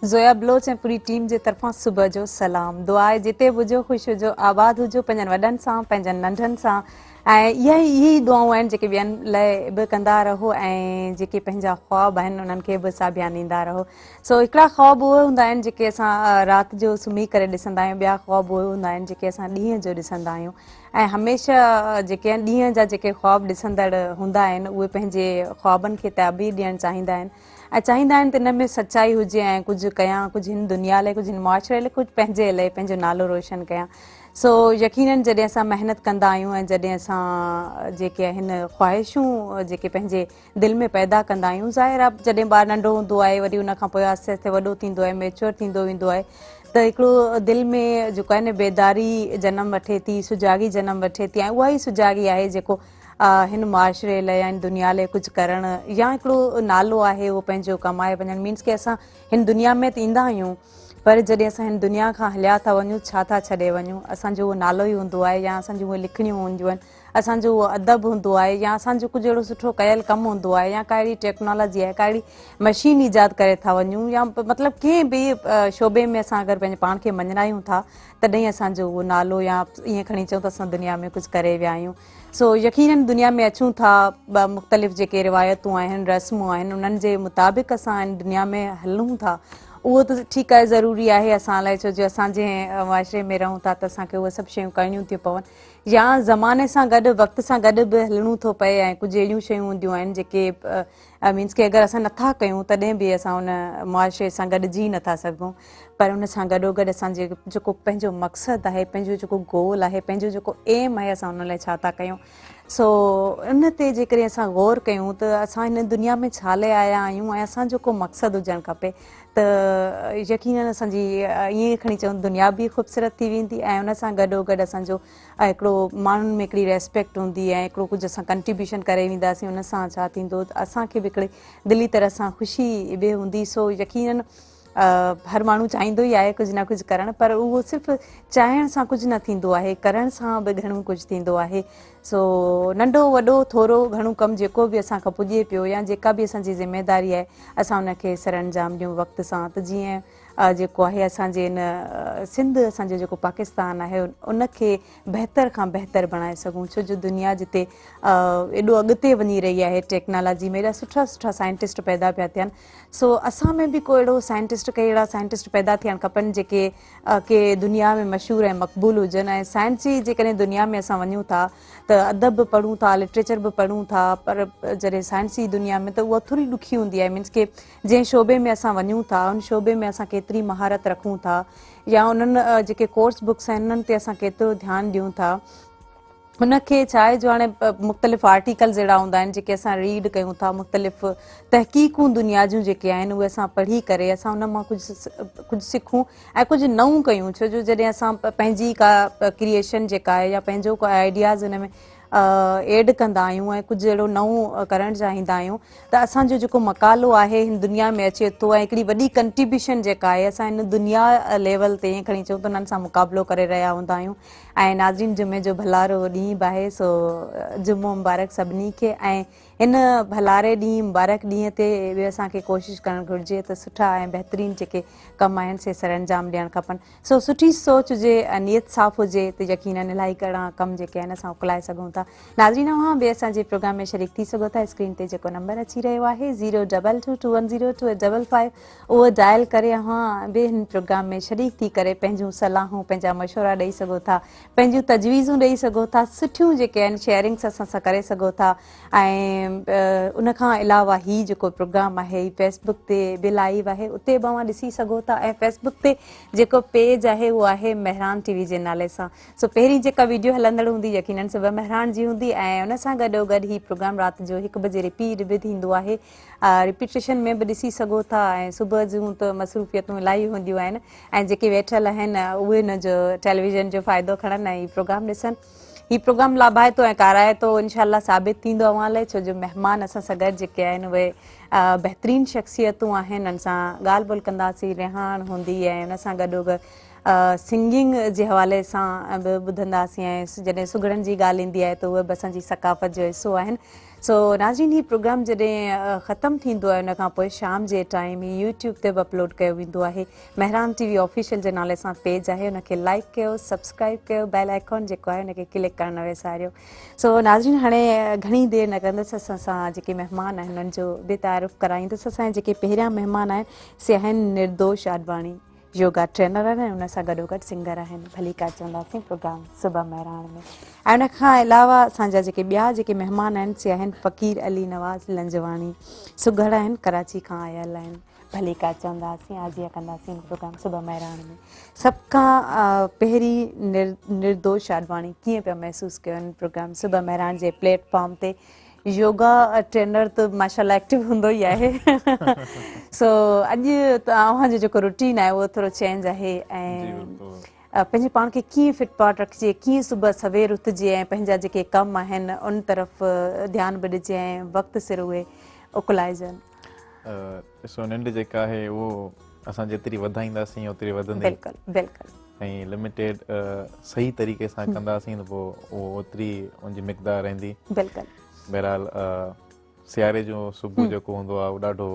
ज़ोया बलोच ऐं पूरी टीम जे तरफ़ां सुबुह जो सलाम। दुआ आहे जिते बि हुजो ख़ुशि हुजो आबाद हुजो पंहिंजनि वॾनि सां पंहिंजनि नंढनि सां ऐं इहे दुआऊं आहिनि जेके ॿियनि लाइ बि कंदा रहो ऐं जेके पंहिंजा ख़्वाब आहिनि उन्हनि खे बि साबियान ॾींदा रहो। सो हिकिड़ा ख़्वाब उहे हूंदा आहिनि जेके असां राति जो सुम्ही करे ॾिसंदा आहियूं, ॿिया ख़्वाब उहे हूंदा आहिनि जेके असां ॾींहं जो ॾिसंदा आहियूं ऐं हमेशह जेके आहिनि ॾींहं जा जेके ख़्वाब ॾिसंदड़ हूंदा आहिनि उहे पंहिंजे ख़्वाबनि खे ताबीर ॾियणु चाहींदा आहिनि ऐं चाहींदा आहिनि त इन में सचाई हुजे ऐं कुझु कयां, कुझु हिन दुनिया लाइ, कुझु हिन मुआशरे लाइ, कुझु पंहिंजे लाइ, पंहिंजो नालो रोशन कयां। सो यकीननि जॾहिं असां महिनत कंदा आहियूं ऐं जॾहिं असां जेके आहिनि ख़्वाहिशूं जेके पंहिंजे दिलि में पैदा कंदा आहियूं, ज़ाहिर आहे जॾहिं ॿारु नंढो हूंदो आहे वरी उनखां पोइ आहिस्ते आहिस्ते वॾो थींदो आहे, मेच्योर थींदो वेंदो आहे त हिकिड़ो दिलि में जेको आहे न बेदारी जनम वठे थी, सुजाॻी जनम वठे थी ऐं उहा ई सुजाॻी आहे जेको हिन मुआशरे लाइ या हिन दुनिया लाइ कुझु करणु या हिकिड़ो नालो आहे उहो पंहिंजो कमाए वञणु। मीन्स की असां हिन दुनिया में त ईंदा आहियूं पर जॾहिं असां हिन दुनिया खां हलिया था वञूं, छा था छॾे वञूं, असांजो उहो नालो ई हूंदो आहे या असांजूं उहे लिखणियूं हूंदियूं आहिनि, असांजो उहो अदब हूंदो आहे या असांजो कुझु अहिड़ो सुठो कयल कमु हूंदो आहे या का अहिड़ी टेक्नोलॉजी आहे, का अहिड़ी मशीन ईजाद करे था वञूं या मतिलबु कंहिं बि शोबे में असां अगरि पंहिंजे पाण खे मञायूं था तॾहिं असांजो उहो नालो या ईअं खणी चऊं त असां दुनिया में कुझु करे विया आहियूं। सो यकीननि दुनिया में अचूं था, मुख़्तलिफ़ जेके रिवायतूं आहिनि, रस्मूं आहिनि, उन्हनि जे मुताबिक़ असां हिन दुनिया में हलूं था। उहो त ठीकु आहे, ज़रूरी आहे असां लाइ, छो जो असां जंहिं मुआशरे में रहूं था त असांखे उहे सभु शयूं करणियूं थियूं पवनि या ज़माने सां गॾु, वक़्त सां गॾु बि हलणो थो पए ऐं कुझु अहिड़ियूं शयूं हूंदियूं आहिनि जेके मीन्स की अगरि असां नथा कयूं तॾहिं बि असां उन मुआशरे सां गॾु जी नथा सघूं। पर उन सां गॾोगॾु असांजे जेको पंहिंजो मक़सदु आहे, पंहिंजो जेको गोल आहे, पंहिंजो जेको एम आहे, असां उन लाइ छा था कयूं। सो इन ते जेकॾहिं असां गौर कयूं त असां हिन दुनिया में छा लाइ आया आहियूं ऐं असांजो को मक़सदु हुजणु खपे त यकीननि असांजी ईअं खणी चऊं दुनिया बि ख़ूबसूरत थी वेंदी ऐं उन सां गॾोगॾु असांजो हिकिड़ो माण्हुनि में हिकिड़ी रेस्पेक्ट हूंदी ऐं हिकिड़ो कुझु असां कंट्रीब्यूशन करे वेंदासीं, उन सां छा थींदो त असांखे बि हिकिड़ी दिली तरह सां ख़ुशी बि हूंदी। सो यकीननि हर माण्हू चाहींदो ई आहे कुझु न कुझु करणु, पर उहो सिर्फ़ु चाहिण सां कुझु न थींदो आहे, करण सां बि घणो कुझु थींदो आहे। सो नंढो वॾो थोरो घणो कमु जेको बि असांखां पुॼे पियो या जेका बि असांजी ज़िमेदारी आहे असां उनखे सरअंजाम ॾियूं वक़्त सां, त जीअं जेको आहे असांजे इन सिंध, असांजो जेको पाकिस्तान आहे उनखे बहितर खां बहितर बणाए सघूं, छो जो दुनिया जिते एॾो अॻिते वञी रही आहे टेक्नोलॉजी में, एॾा सुठा सुठा साइंटिस्ट पैदा पिया थियनि। सो असां में बि को अहिड़ो साइंटिस्ट, कई अहिड़ा साइंटिस्ट पैदा थियणु खपनि जेके के दुनिया में मशहूरु ऐं मक़बूल हुजनि ऐं साइंस जी जेकॾहिं दुनिया में असां वञूं था त अदब बि पढ़ूं था, लिटरेचर बि पढ़ूं था, पर जॾहिं साइंसी दुनिया में त उहा थोरी ॾुखी हूंदी आहे। मीन्स के जंहिं शोबे में असां वञूं था उन शोबे में असां केतिरी महारत रखूं था या उन्हनि जेके कोर्स बुक्स आहिनि उन्हनि ते असां केतिरो ध्यानु ॾियूं था, उनखे छा आहे जो हाणे मुख़्तलिफ़ आर्टिकल्स अहिड़ा हूंदा आहिनि जेके असां रीड कयूं था, मुख़्तलिफ़ तहक़ीक़ूं दुनिया जूं जेके आहिनि उहे असां पढ़ी करे असां उन मां कुझु सिखूं ऐं कुझु नऊं कयूं, छो जो जॾहिं असां पंहिंजी का क्रिएशन जेका आहे या पंहिंजो को आइडियाज़ हुन में एड कंदा आहियूं ऐं कुझु अहिड़ो नओं करणु चाहींदा आहियूं त असांजो जेको मक़ालो आहे हिन दुनिया में अचे थो ऐं हिकिड़ी वॾी कंट्रीब्यूशन जेका आहे असां हिन दुनिया लेवल ते ईअं खणी चऊं त उन्हनि सां मुक़ाबिलो करे रहिया हूंदा आहियूं। ऐं नाज़रीन, जुमे जो भलारो ॾींहुं बि आहे, सो जुमो मुबारक सभिनी खे ऐं हिन भलारे ॾींहुं, मुबारक ॾींहं ते बि असांखे कोशिशि करणु घुरिजे त सुठा ऐं बहितरीनु जेके कम आहिनि से सरअंजाम ॾियणु खपनि। सो सुठी सोच हुजे, नियत साफ़ हुजे त यकीननि इलाही कहिड़ा कम जेके आहिनि असां उकलाए सघूं था। नाज़रीन, अवां बि असांजे प्रोग्राम में शरीक थी सघो था। स्क्रीन ते जेको नंबर अची रहियो आहे 022210285, उहो डायल करे अवां बि हिन प्रोग्राम में शरीक थी करे पंहिंजूं सलाहूं, पंहिंजा मशवरा ॾेई सघो था, पंहिंजूं तजवीज़ूं ॾेई सघो था, सुठियूं जेके आहिनि शेयरिंग्स असां सां करे सघो था। ऐं उनखां अलावा ही जेको प्रोग्राम आहे ही फेसबुक ते बि लाइव आहे, उते बि अवां ॾिसी सघो था ऐं फेसबुक ते जेको पेज आहे उहो आहे मेहरान टीवी जे नाले सां। सो पहिरीं जेका वीडियो हलंदड़ हूंदी यकीननि सुबुह मेहरान जी हूंदी ऐं उन सां गॾोगॾु ही प्रोग्राम राति जो 1 बजे रिपीट बि थींदो आहे, रिपीटेशन में बि ॾिसी सघो था। ऐं सुबुह जूं त मसरूफ़ियतूं इलाही हूंदियूं आहिनि ऐं जेके वेठल आहिनि उहे हिन जो टेलीविज़न जो फ़ाइदो खणनि ऐं हीउ प्रोग्राम ॾिसनि। हीउ प्रोग्राम लाभाइतो ऐं काराइतो इनशाला साबित थींदो अवां लाइ, छो जो महिमान असां सां गॾु जेके आहिनि उहे बहितरीनु शख़्सियतूं आहिनि, हुन सां ॻाल्हि ॿोल्हि कंदासीं, रिहाण हूंदी ऐं हुन सां गॾोगॾु सिंगिंग जे हवाले सां बि ॿुधंदासीं ऐं जॾहिं सुगड़नि जी ॻाल्हि ईंदी आहे त उहे बि असांजी सकाफ़त जो हिसो आहिनि। सो नाज़रीन, हीउ प्रोग्राम जॾहिं ख़तमु थींदो आहे उन खां पोइ शाम जे टाइम ही यूट्यूब ते बि अपलोड कयो वेंदो आहे। महरान TV ऑफिशियल जे नाले सां पेज आहे, उनखे लाइक कयो, सब्सक्राइब कयो, बेल आइकॉन जेको आहे उनखे क्लिक करणु न विसारियो। सो नाज़रीन, हाणे घणी देरि न कंदसि, असां जेके महिमान आहिनि उन्हनि जो बि तारीफ़ कराईंदसि। असांजे जेके पहिरियां महिमान आहिनि से आहिनि निर्दोष आडवाणी, योगा ट्रेनर आहिनि ऐं उन सां गॾोगॾु सिंगर आहिनि। भली का चवंदासीं प्रोग्राम सुबह महराण में। ऐं उन खां अलावा असांजा जेके ॿिया जेके महिमान आहिनि से आहिनि फ़क़ीर अली नवाज़ लंजवाणी, सुघड़ आहिनि, कराची खां आयल आहिनि। भली का चवंदासीं, आजिया कंदासीं प्रोग्राम सुबह महराण में। सभ खां पहिरीं निर्दोष आडवाणी कीअं पिया महसूसु कयो प्रोग्राम सुबह महराण जे प्लेटफॉर्म ते? योगा ट्रेनर त माशाल्लाह एक्टिव हूंदो ई आहे। सो अॼु तव्हांजो जेको रूटीन आहे उहो थोरो चेंज आहे ऐं पंहिंजे पाण खे कीअं फिट फाट रखिजे, कीअं सुबुह सवेर उथिजे ऐं पंहिंजा जेके कम आहिनि उन तरफ़ ध्यानु बि ॾिजे ऐं वक़्तु सिर उहे उकलाइजनि। ॾिसो, निंड जेका आहे उहो असां जेतिरी वधाईंदासीं ओतिरी वधंदी। बिल्कुलु बिल्कुलु। ऐं लिमिटेड सही तरीक़े सां कंदासीं त पोइ उहो ओतिरी उनजी मिक़दार रहंदी। बिल्कुलु। बहरहाल सियारे जो सुबुह जेको हूंदो आहे उहो ॾाढो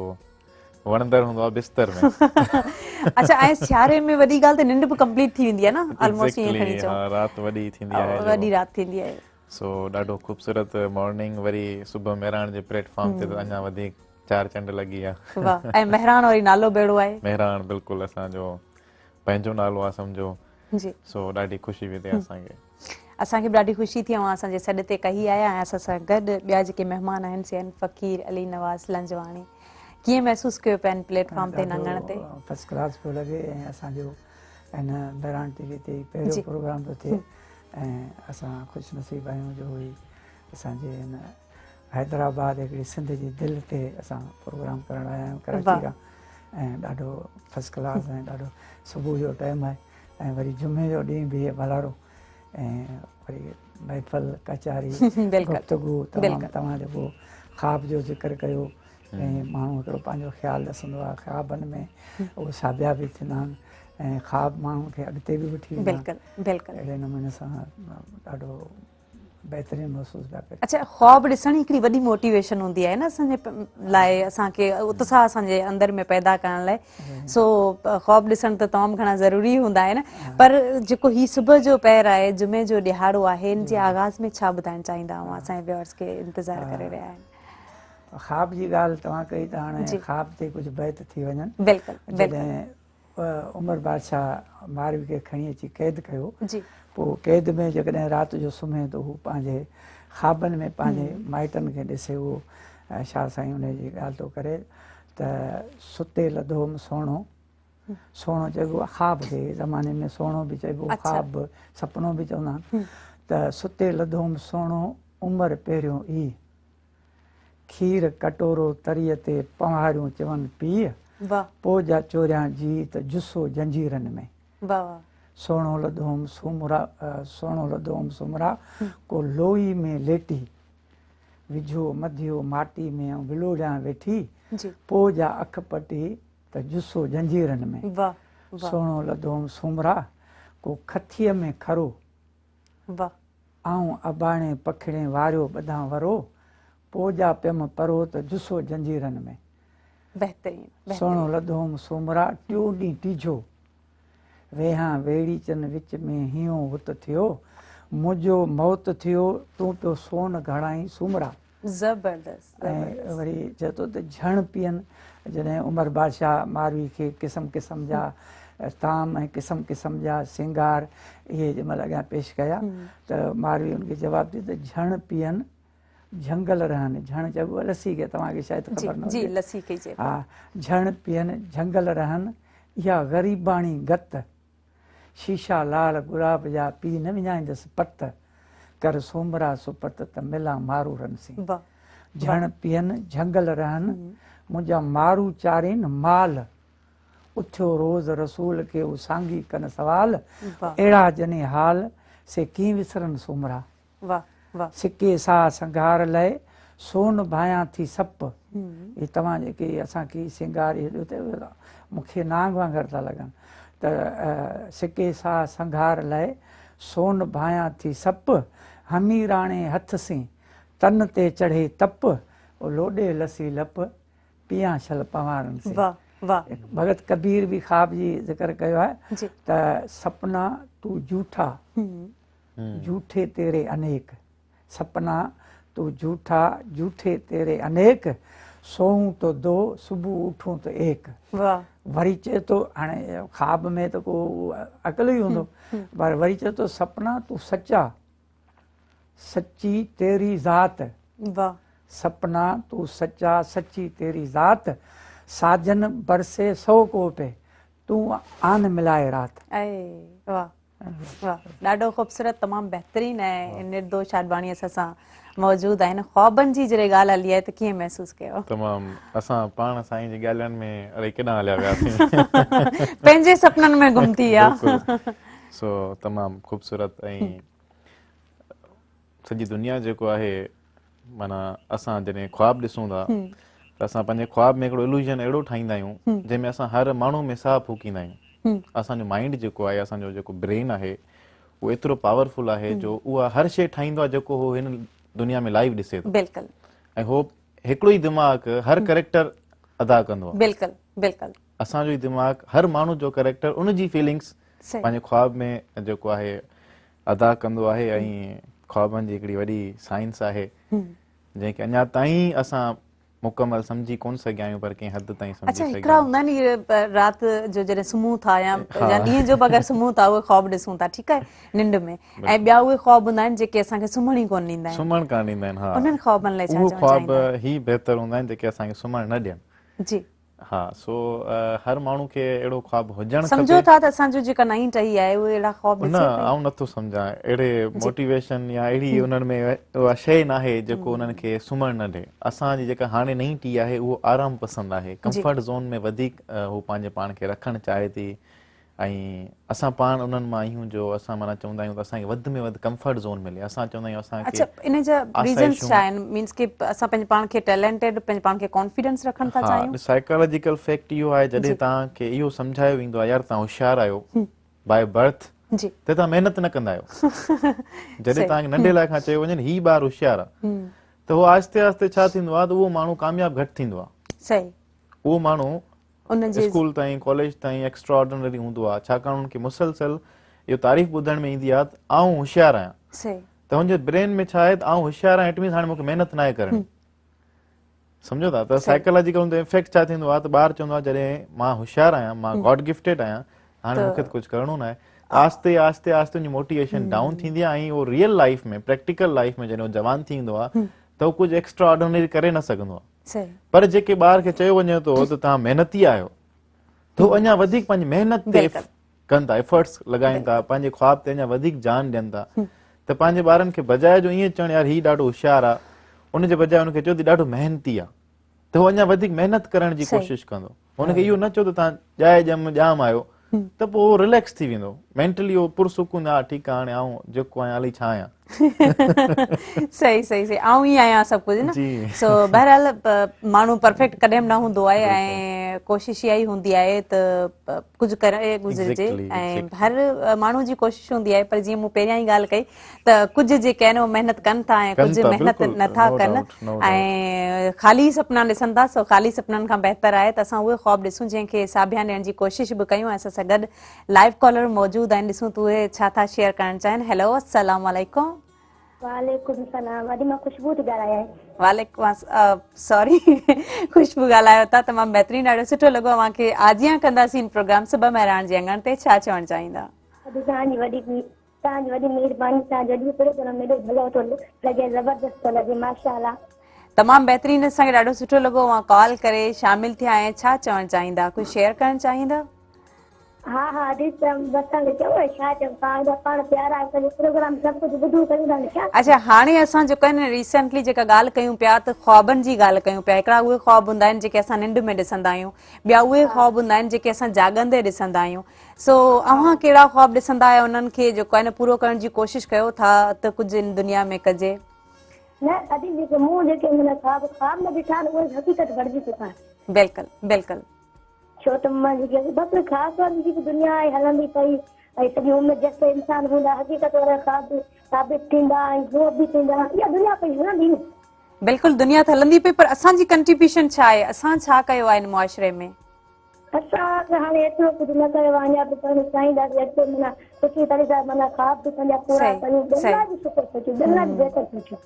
वणंदड़ हूंदो आहे बिस्तर में। अच्छा, ऐं सियारे में वॾी ॻाल्हि त निंड बि कंप्लीट थी वेंदी आहे न, ऑलमोस्ट ईअं खणी चओ। हा, राति वॾी थींदी आहे, वॾी राति थींदी आहे। सो ॾाढो ख़ूबसूरत मॉर्निंग वरी सुबुह महराण जे प्लेटफॉर्म ते त अञा वधीक चार चंड लॻी आहे। वाह, ऐं महराण वरी नालो बेड़ो आहे। महराण बिल्कुलु असांजो पंहिंजो नालो आहे सम्झो जी। सो ॾाढी ख़ुशी बि थिए असांखे। असांखे बि ॾाढी ख़ुशी थी, ऐं असांजे सॾ ते कही आया ऐं असां सां गॾु ॿिया जेके महिमान आहिनि से आहिनि फ़क़ीर अली नवाज़ लंजवाणी। कीअं महसूसु कयो पिया प्लेटफॉर्म ते लंघण ते? फर्स्ट क्लास पियो लॻे ऐं असांजो हिन महराण TV ते पहिरियों प्रोग्राम थो थिए ऐं असां ख़ुशि नसीब आहियूं जो हुई असांजे हिन हैदराबाद हिकिड़ी सिंध जी दिलि ते असां प्रोग्राम करणु आया आहियूं कराची खां। ऐं ॾाढो फर्स्ट क्लास ऐं ॾाढो सुबुह जो टाइम आहे ऐं वरी जुमे जो ॾींहुं बि भलारो ऐं वरी महफ़िल कचारी गुफ़्तगू तव्हां जेको ख़्वाब जो ज़िक्र कयो ऐं माण्हू हिकिड़ो पंहिंजो ख़्यालु ॾिसंदो आहे, ख़्वाबनि में उहे साबिया बि थींदा आहिनि ऐं ख़्वाब माण्हू खे अॻिते बि वठी वेंदा आहिनि। अहिड़े नमूने सां ॾाढो बहितरीनु महसूसु पिया कयो। अच्छा, ख़्वाब ॾिसण हिकिड़ी वॾी मोटिवेशन हूंदी आहे न असांजे लाइ, असांखे उत्साह असांजे अंदरि में पैदा करण लाइ। सो ख़्वाब ॾिसण त तमामु घणा ज़रूरी हूंदा आहिनि, पर जेको हीउ सुबुह जो पहिर आहे, जुमे जो ॾिहाड़ो आहे, हिन जे आगाज़ में छा ॿुधाइणु चाहींदा ऐं असांजे व्यूअर्स खे इंतज़ारु करे रहिया आहिनि? ख़्वाब जी ॻाल्हि तव्हां कई त हाणे ख़्वाब ते कुझु बैत थी वञनि। जॾहिं उमर बादशाह मारवी खे खणी अची क़ैद कयो, पोइ क़ैद में जॾहिं राति जो सुम्हे त हू पंहिंजे ख़्वाबनि में पंहिंजे माइटनि खे ॾिसे, उहो शाह साईं उनजी ॻाल्हि थो करे त सुते लधोम सोणो, सोणो चइबो आहे ख़्वाब खे, ज़माने में सोणो बि चइबो, ख़्वाब बि सपनो बि चवंदा आहिनि। त सुते लधोम सोणो उमिरि पहिरियों ई, खीर कटोरो तरीअ ते पहाड़ियूं चवनि पीउ, पोइ जा चोरियां जी त जुसो जंजीरनि में। सोणो लधोम सुमरा, सोणो लधोम सुमरा को लोई में लेटी, विझो मधियो माटी में विलोड़ियां वेठी, पोइ जा अख पटी त जुसो जंजीरनि में। सोणो लधोम सुमरा को खथीअ में खरो, आऊं अबाणे पखिड़े वारियो ॿधां वरो, पोइ जा पियम परो त जुसो जंजीरनि में। सोणो लधोम सुमरा टियों ॾींहुं टीजो, वेहां वेड़ी चन विच में हियो हुत थियो, मुंहिंजो मौत थियो तूं पियो सोन घणाई सुमरा। ज़बरदस्त। ऐं वरी चए थो त झण पीअनि, जॾहिं उमर बादशाह मारवी खे क़िस्म क़िस्म जा ताम ऐं क़िस्म क़िस्म जा सिंगार इहे जंहिं महिल अॻियां पेश कया त मारवी उनखे जवाबु ॾियो त झण पीअनि झंगल रहनि, झण चइबो आहे लस्सी खे, तव्हांखे शायदि ख़बर न हुजे। हा, झण पीअनि झंगल रहनि, इहा ग़रीबाणी गत, शीशा लाल गुलाब जा पी न विञाईंदसि पत, कर सोमरा सुपत त मिलां मारू रनसी। झण पीअनि झंगल रहनि, मुंहिंजा मारू चारीनि माल, उथियो रोज़ रसूल खे उसांगी कनि सवाल, अहिड़ा जने हाल से कीअं विसरनि सोमरा। सिके साह संघार लाइ सोन भायां थी सप, इहे तव्हां जेके असांखे सिंगार मूंखे नांग वांगुरु था लॻनि। त सिके सां संघार लाइ सोन भायां थी सप हमी राणे हथ से तन ते चढ़े तप लोॾे लसी लप पिया छल पवारनि से। भगत कबीर भी ख्वाब जी जिक्र कयो आहे त सपना तू झूठा झूठे तेरे अनेक सपना तू झूठा झूठे तेरे अनेक सोऊं तो दो सुबुह उठूं तो एक। वरी चए थो हाणे ख्वाब में त को अकल ई हूंदो पर वरी चए थो सपना तू सच्चा सच्ची तेरी ज़ात सपना तू सच्चा सच्ची तेरी ज़ात साजन बरसे सौ को पे तू आन मिलाए रात। वाह ॾाढो ख़ूबसूरत तमामु बहितरीन ऐं निर्दोष आडवाणी असां सां मौजूद आहिनि। ख्वाबनि जी जॾहिं ॻाल्हि हली आहे त कीअं महसूस कयो? तमामु असां पाण साईं जी ॻाल्हियुनि में अरे केॾांहुं हलिया वियासीं पंहिंजे सपननि में गुम थी विया। सो तमामु ख़ूबसूरत ऐं सॼी दुनिया जेको आहे माना असां जॾहिं ख्वाब ॾिसूं था त असां पंहिंजे ख्वाब में हिकिड़ो इल्यूजन अहिड़ो ठाहींदा आहियूं जंहिंमें असां हर माण्हू में साह फूकींदा आहियूं। असांजो माइंड जेको आहे असांजो जेको ब्रेन आहे उहो एतिरो पावरफुल आहे जो उहा हर शइ ठाहींदो आहे जेको उहो हिन दुनिया में लाइव ॾिसे थो ऐं हो हिकिड़ो ई दिमाग़ हर कैरेक्टर अदा कंदो आहे। असांजो ई दिमाग़ हर माण्हू जो कैरेक्टर उनजी फीलिंग्स पंहिंजे ख्वाब में जेको आहे अदा कंदो आहे ऐं ख्वाबनि जी हिकिड़ी वॾी साइंस आहे जंहिंखे अञा ताईं असां मुकमल समझी कोन सघिया आहियूं पर कंहिं हद ताईं समझी सघिया। हिकिड़ा हूंदा आहिनि राति जो जॾहिं सुम्हूं था या ॾींहं जो बि अगरि सुम्हूं था उहे ख्वाब ॾिसूं था ठीकु आहे निंड में ऐं ॿिया उहे ख्वाब हूंदा आहिनि जेके असांखे सुम्हण ई कोन ॾींदा आहिनि सुम्हण कान ॾींदा आहिनि। हा उन्हनि ख्वाबनि लाइ छा उहे चवणु ख्वाब चाहींदा? ई बहितर हूंदा आहिनि जेके असांखे सुम्हण न ॾियनि। जी हा सो हर माण्हू खे अहिड़ो ख्वाब हुजणु खपे। सम्झो था त असांजो जेका नई टही आहे उहे अहिड़ा ख्वाब न आउं नथो सम्झां अहिड़े मोटिवेशन या अहिड़ी उन्हनि में उहा शइ न आहे जेको उन्हनि खे सुम्हण न ॾिए। असांजी जेका हाणे नई टी आहे उहो आराम पसंदि आहे कंफर्ट ज़ोन में वधीक हू पंहिंजे पाण खे रखणु चाहे थी ऐं असां पाण उन्हनि मां आहियूं जो असां माना चवंदा आहियूं त असांखे वधि में वधि कंफर्ट ज़ोन मिले। असां चवंदा आहियूं असांखे इन जा रीज़न्स छा आहिनि मीन्स कि असां पंहिंजे पाण खे टैलेंटेड पंहिंजे पाण खे कॉन्फिडेंस रखण था चाहियूं? साइकोलॉजिकल फैक्ट इहो आहे जॾहिं तव्हांखे इहो सम्झायो वेंदो आहे यार तव्हां होशियारु आहियो बाय बर्थ त तव्हां महिनत न कंदा आहियो। जॾहिं तव्हांखे नंढे लाइ खां चयो वञे हीउ ॿारु होशियारु आहे त उहो आहिस्ते आहिस्ते छा थींदो आहे त उहो माण्हू कामयाबु घटि थींदो आहे। उहो माण्हू स्कूल ताईं कॉलेज ताईं एक्स्ट्रा ऑर्डिनरी हूंदो आहे छाकाणि हुनखे मुसलसल इहो तारीफ़ ॿुधण में ईंदी आहे त आउं होशियारु आहियां त हुनजे ब्रेन में छा आहे त आउं होशियारु आहियां इट मीन्स हाणे मूंखे महिनत न आहे करणी। सम्झो था त साइकोलॉजिकल हुन इफेक्ट छा थींदो आहे त ॿारु चवंदो आहे जॾहिं मां होशियारु आहियां मां गॉड गिफ्टेड आहियां हाणे मूंखे त कुझु करिणो न आहे। आस्ते आस्ते आस्ते हुनजी मोटिवेशन डाउन थींदी आहे ऐं उहो रियल लाइफ में प्रैक्टिकल लाइफ में जॾहिं उहो जवान थींदो आहे त उहो कुझु एक्स्ट्रा ऑर्डिनरी करे न सघंदो आहे। पर जेके ॿार खे चयो वञे थो त तव्हां महिनती आहियो त हू अञा वधीक पंहिंजी महिनत ते कनि था एफर्ट्स लॻाइनि था पंहिंजे ख्वाब ते अञा वधीक जान ॾियनि था त पंहिंजे ॿारनि खे बजाए जो ईअं चवणु यार हीउ ॾाढो होशियारु आहे उनजे बजाए हुनखे चओ त ॾाढो महिनती आहे त उहो अञा वधीक महिनत करण जी कोशिशि कंदो। हुनखे इहो न चओ त तव्हां ॼाए ॼाम आहियो त पोइ उहो रिलैक्स थी वेंदो मेंटली उहो पुरसुकून आहे ठीकु आहे हाणे आउं जेको आहियां हली छा आहियां। सही आउं ई आहियां सभु कुझु न। सो बहरहाल माण्हू परफेक्ट कॾहिं बि न हूंदो आहे ऐं कोशिशि इहा ई हूंदी आहे त कुझु करे गुज़रिजे ऐं हर माण्हू जी कोशिशि हूंदी आहे पर जीअं मूं पहिरियां ई ॻाल्हि कई त कुझु जेके आहिनि उहे महिनत कनि था ऐं कुझु महिनत नथा कनि ऐं ख़ाली सपना ॾिसनि था। सो ख़ाली सपननि खां बहितर आहे त असां उहे ख्वाब ॾिसूं जंहिंखे साबिया ॾियण जी कोशिशि बि कयूं। असां सां गॾु लाइव कॉलर मौजूदु आहिनि ॾिसूं त उहे छा था शेयर करणु चाहिनि। हेलो अस्सलाम वालेकुम। वालेकुम सलाम। अॼु मां खुशबू थी ॻाल्हायां। वालेकुम सॉरी खुशबू ॻाल्हायो था तमामु बहितरीनु ॾाढो सुठो लॻो अव्हांखे आजियां कंदासीं प्रोग्राम सुबह महिराण जे अंगण ते छा चवणु चाहींदा? अॼु तव्हांजी वॾी महिरबानी सां जॾहिं प्रोग्राम एॾो भलो थो लॻे ज़बरदस्त थो लॻे माशाअल्लाह। तमामु बहितरीनु असांखे ॾाढो सुठो लॻो अव्हां कॉल करे शामिल थिया ऐं छा चवणु चाहींदा कुझु शेयर करणु चाहींदा? हा अच्छा हाणे असां जेको आहे न रिसेंटली जेका ॻाल्हि कयूं पिया त ख्वाबनि जी ॻाल्हि कयूं पिया। हिकिड़ा उहे ख्वाब हूंदा आहिनि जेके असां निंड में ॾिसंदा आहियूं ॿिया उहे ख्वाब हूंदा आहिनि जेके असां जाॻंदे ॾिसंदा आहियूं। सो अव्हां कहिड़ा ख्वाब ॾिसंदा आहियो उन्हनि खे जेको आहे न पूरो करण जी कोशिशि कयो था त कुझु इन दुनिया में कजे? बिल्कुलु बिल्कुलु छो त मां जेके बसि ख़ासि तौर जेकी दुनिया आहे हलंदी पई ऐं सॼी उमिरि जेसिताईं इंसान हूंदा हक़ीक़त वारा ख़्वाब साबित थींदा ऐं जो बि थींदा इहा दुनिया पई हलंदी न। बिल्कुलु दुनिया त हलंदी पई, पर असांजी कंट्रीब्यूशन छा आहे, असां छा कयो आहे हिन मुआशरे में? असां हाणे एतिरो कुझु न कयो आहे, अञा बि पाण चाहींदासीं अॻिते माना सुठी तरह सां माना ख़्वाब बि पंहिंजा पूरा कयूं, दिलि लाइ बि सुठो सोचियूं, दिलि लाइ बि बहितर सोचियूं।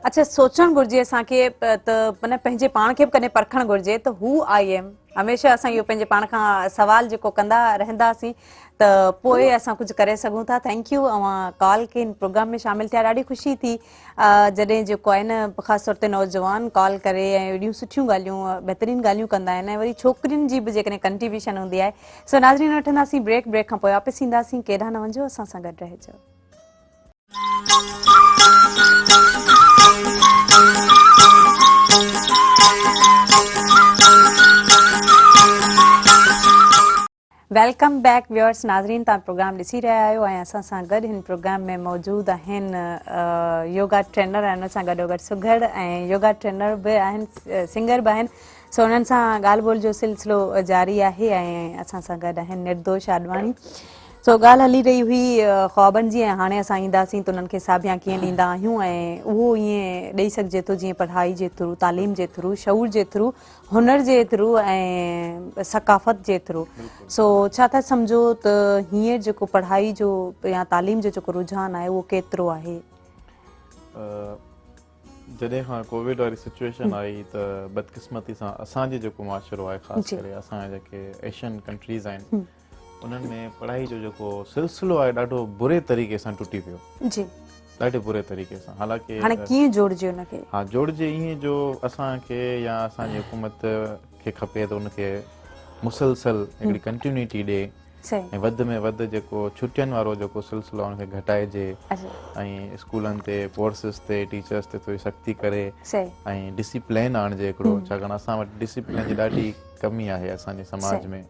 अच्छा, सोचणु घुरिजे असांखे त माना पंहिंजे पाण खे बि कॾहिं परखणु घुरिजे त हू आई एम, हमेशह असां इहो पंहिंजे पाण खां सवाल जेको कंदा रहंदासीं त पोइ असां कुझु करे सघूं था। थैंक यू, अवां कॉल के हिन प्रोग्राम में शामिल थिया, ॾाढी ख़ुशी थी जॾहिं जेको आहे न ख़ासि तौर ते नौजवान कॉल करे ऐं एॾियूं सुठियूं ॻाल्हियूं बहितरीनु ॻाल्हियूं कंदा आहिनि ऐं वरी छोकिरियुनि जी बि जेकॾहिं कंट्रीब्यूशन हूंदी आहे। सो नाज़रीन, वठंदासीं ब्रेक खां पोइ वापसि ईंदासीं, केॾांहुं न वञो, असां सां गॾु रहिजो। वेलकम बैक व्यूअर्स, नाज़रीन तव्हां प्रोग्राम ॾिसी रहिया आहियो ऐं असां सां गॾु हिन प्रोग्राम में मौजूदु आहिनि योगा ट्रेनर आहिनि, उन सां गॾोगॾु सुघड़ ऐं योगा ट्रेनर बि आहिनि, सिंगर बि आहिनि। सो उन्हनि सां ॻाल्हि ॿोल जो सिलसिलो जारी आहे ऐं असां सां गॾु आहिनि निर्दोष आडवाणी। सो ॻाल्हि हली रही हुई ख्वाबनि जी ऐं हाणे असां ईंदासीं त उन्हनि खे साबिया कीअं ॾींदा आहियूं ऐं उहो ईअं ॾेई सघिजे थो जीअं पढ़ाई जे थ्रू, तालीम जे थ्रू, शऊर जे थ्रू, हुनर जे थ्रू ऐं सकाफ़त जे थ्रू। सो छा था सम्झो त हींअर जेको पढ़ाई जो या तालीम जो जेको रुझान आहे उहो केतिरो आहे? जॾहिं खां कोविड वारी सिचुएशन आई त बदकिस्मती सां असांजे जेको मुआशिरो आहे, ख़ासि करे असांजा जेके एशियन कंट्रीज़ आहिनि, उन्हनि में पढ़ाई जो जेको सिलसिलो आहे ॾाढो बुरे तरीक़े सां टुटी पियो जी, ॾाढे बुरे तरीक़े सां। हालांकि हाणे कीअं जोड़िजे उनखे? हा, जोड़िजे ईअं जो असांखे या असांजी हुकूमत खे खपे त उनखे मुसलसल हिकिड़ी कंटिन्यूटी ॾे ऐं वधि में वधि जेको छुटियुनि वारो जेको सिलसिलो आहे उनखे घटाइजे ऐं स्कूलनि ते, कोर्सिस ते, टीचर्स ते थोरी सख़्ती करे ऐं डिसिप्लिन आणिजे हिकिड़ो, छाकाणि असां वटि डिसिप्लिन जी ॾाढी कमी आहे असांजे समाज में।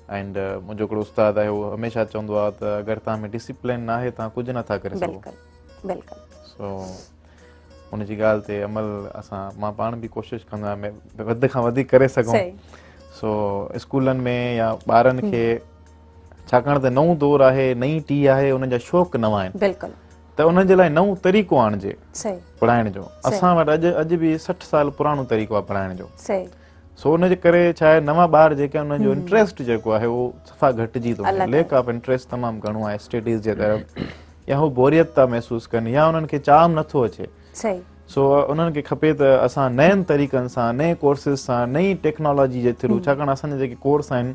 एंड मुंहिंजो हिकिड़ो उस्तादु आहे, उहो हमेशह चवंदो आहे त अगरि तव्हां में डिसिप्लिन न आहे तव्हां कुझु नथा करे सघो। सो उनजी ॻाल्हि ते अमल मां पाण बि कोशिशि कंदो आहियां वधि खां वधीक करे सघूं। सो स्कूलनि में या ॿारनि खे, छाकाणि त नओं दौरु आहे, नई टी आहे, उनजा शौक़ु नवां आहिनि, त उन जे लाइ नओं तरीक़ो आणिजे पढ़ाइण जो। असां वटि अॼु बि 60 साल पुराणो तरीक़ो आहे पढ़ाइण जो। सो उनजे करे छा आहे, नवां ॿार जेके उन्हनि जो इंट्रस्ट जेको आहे उहो सफ़ा घटिजी थो वञे, लेक ऑफ इंट्रस्ट तमामु घणो आहे स्टडीज़ जे तरफ़, या हू बोरियत था महसूसु कनि या उन्हनि खे चाम नथो अचे। सो उन्हनि खे खपे त असां नयनि तरीक़नि सां, नए कोर्सिस सां, नई टेक्नोलॉजी जे थ्रू, छाकाणि असांजा जेके कोर्स आहिनि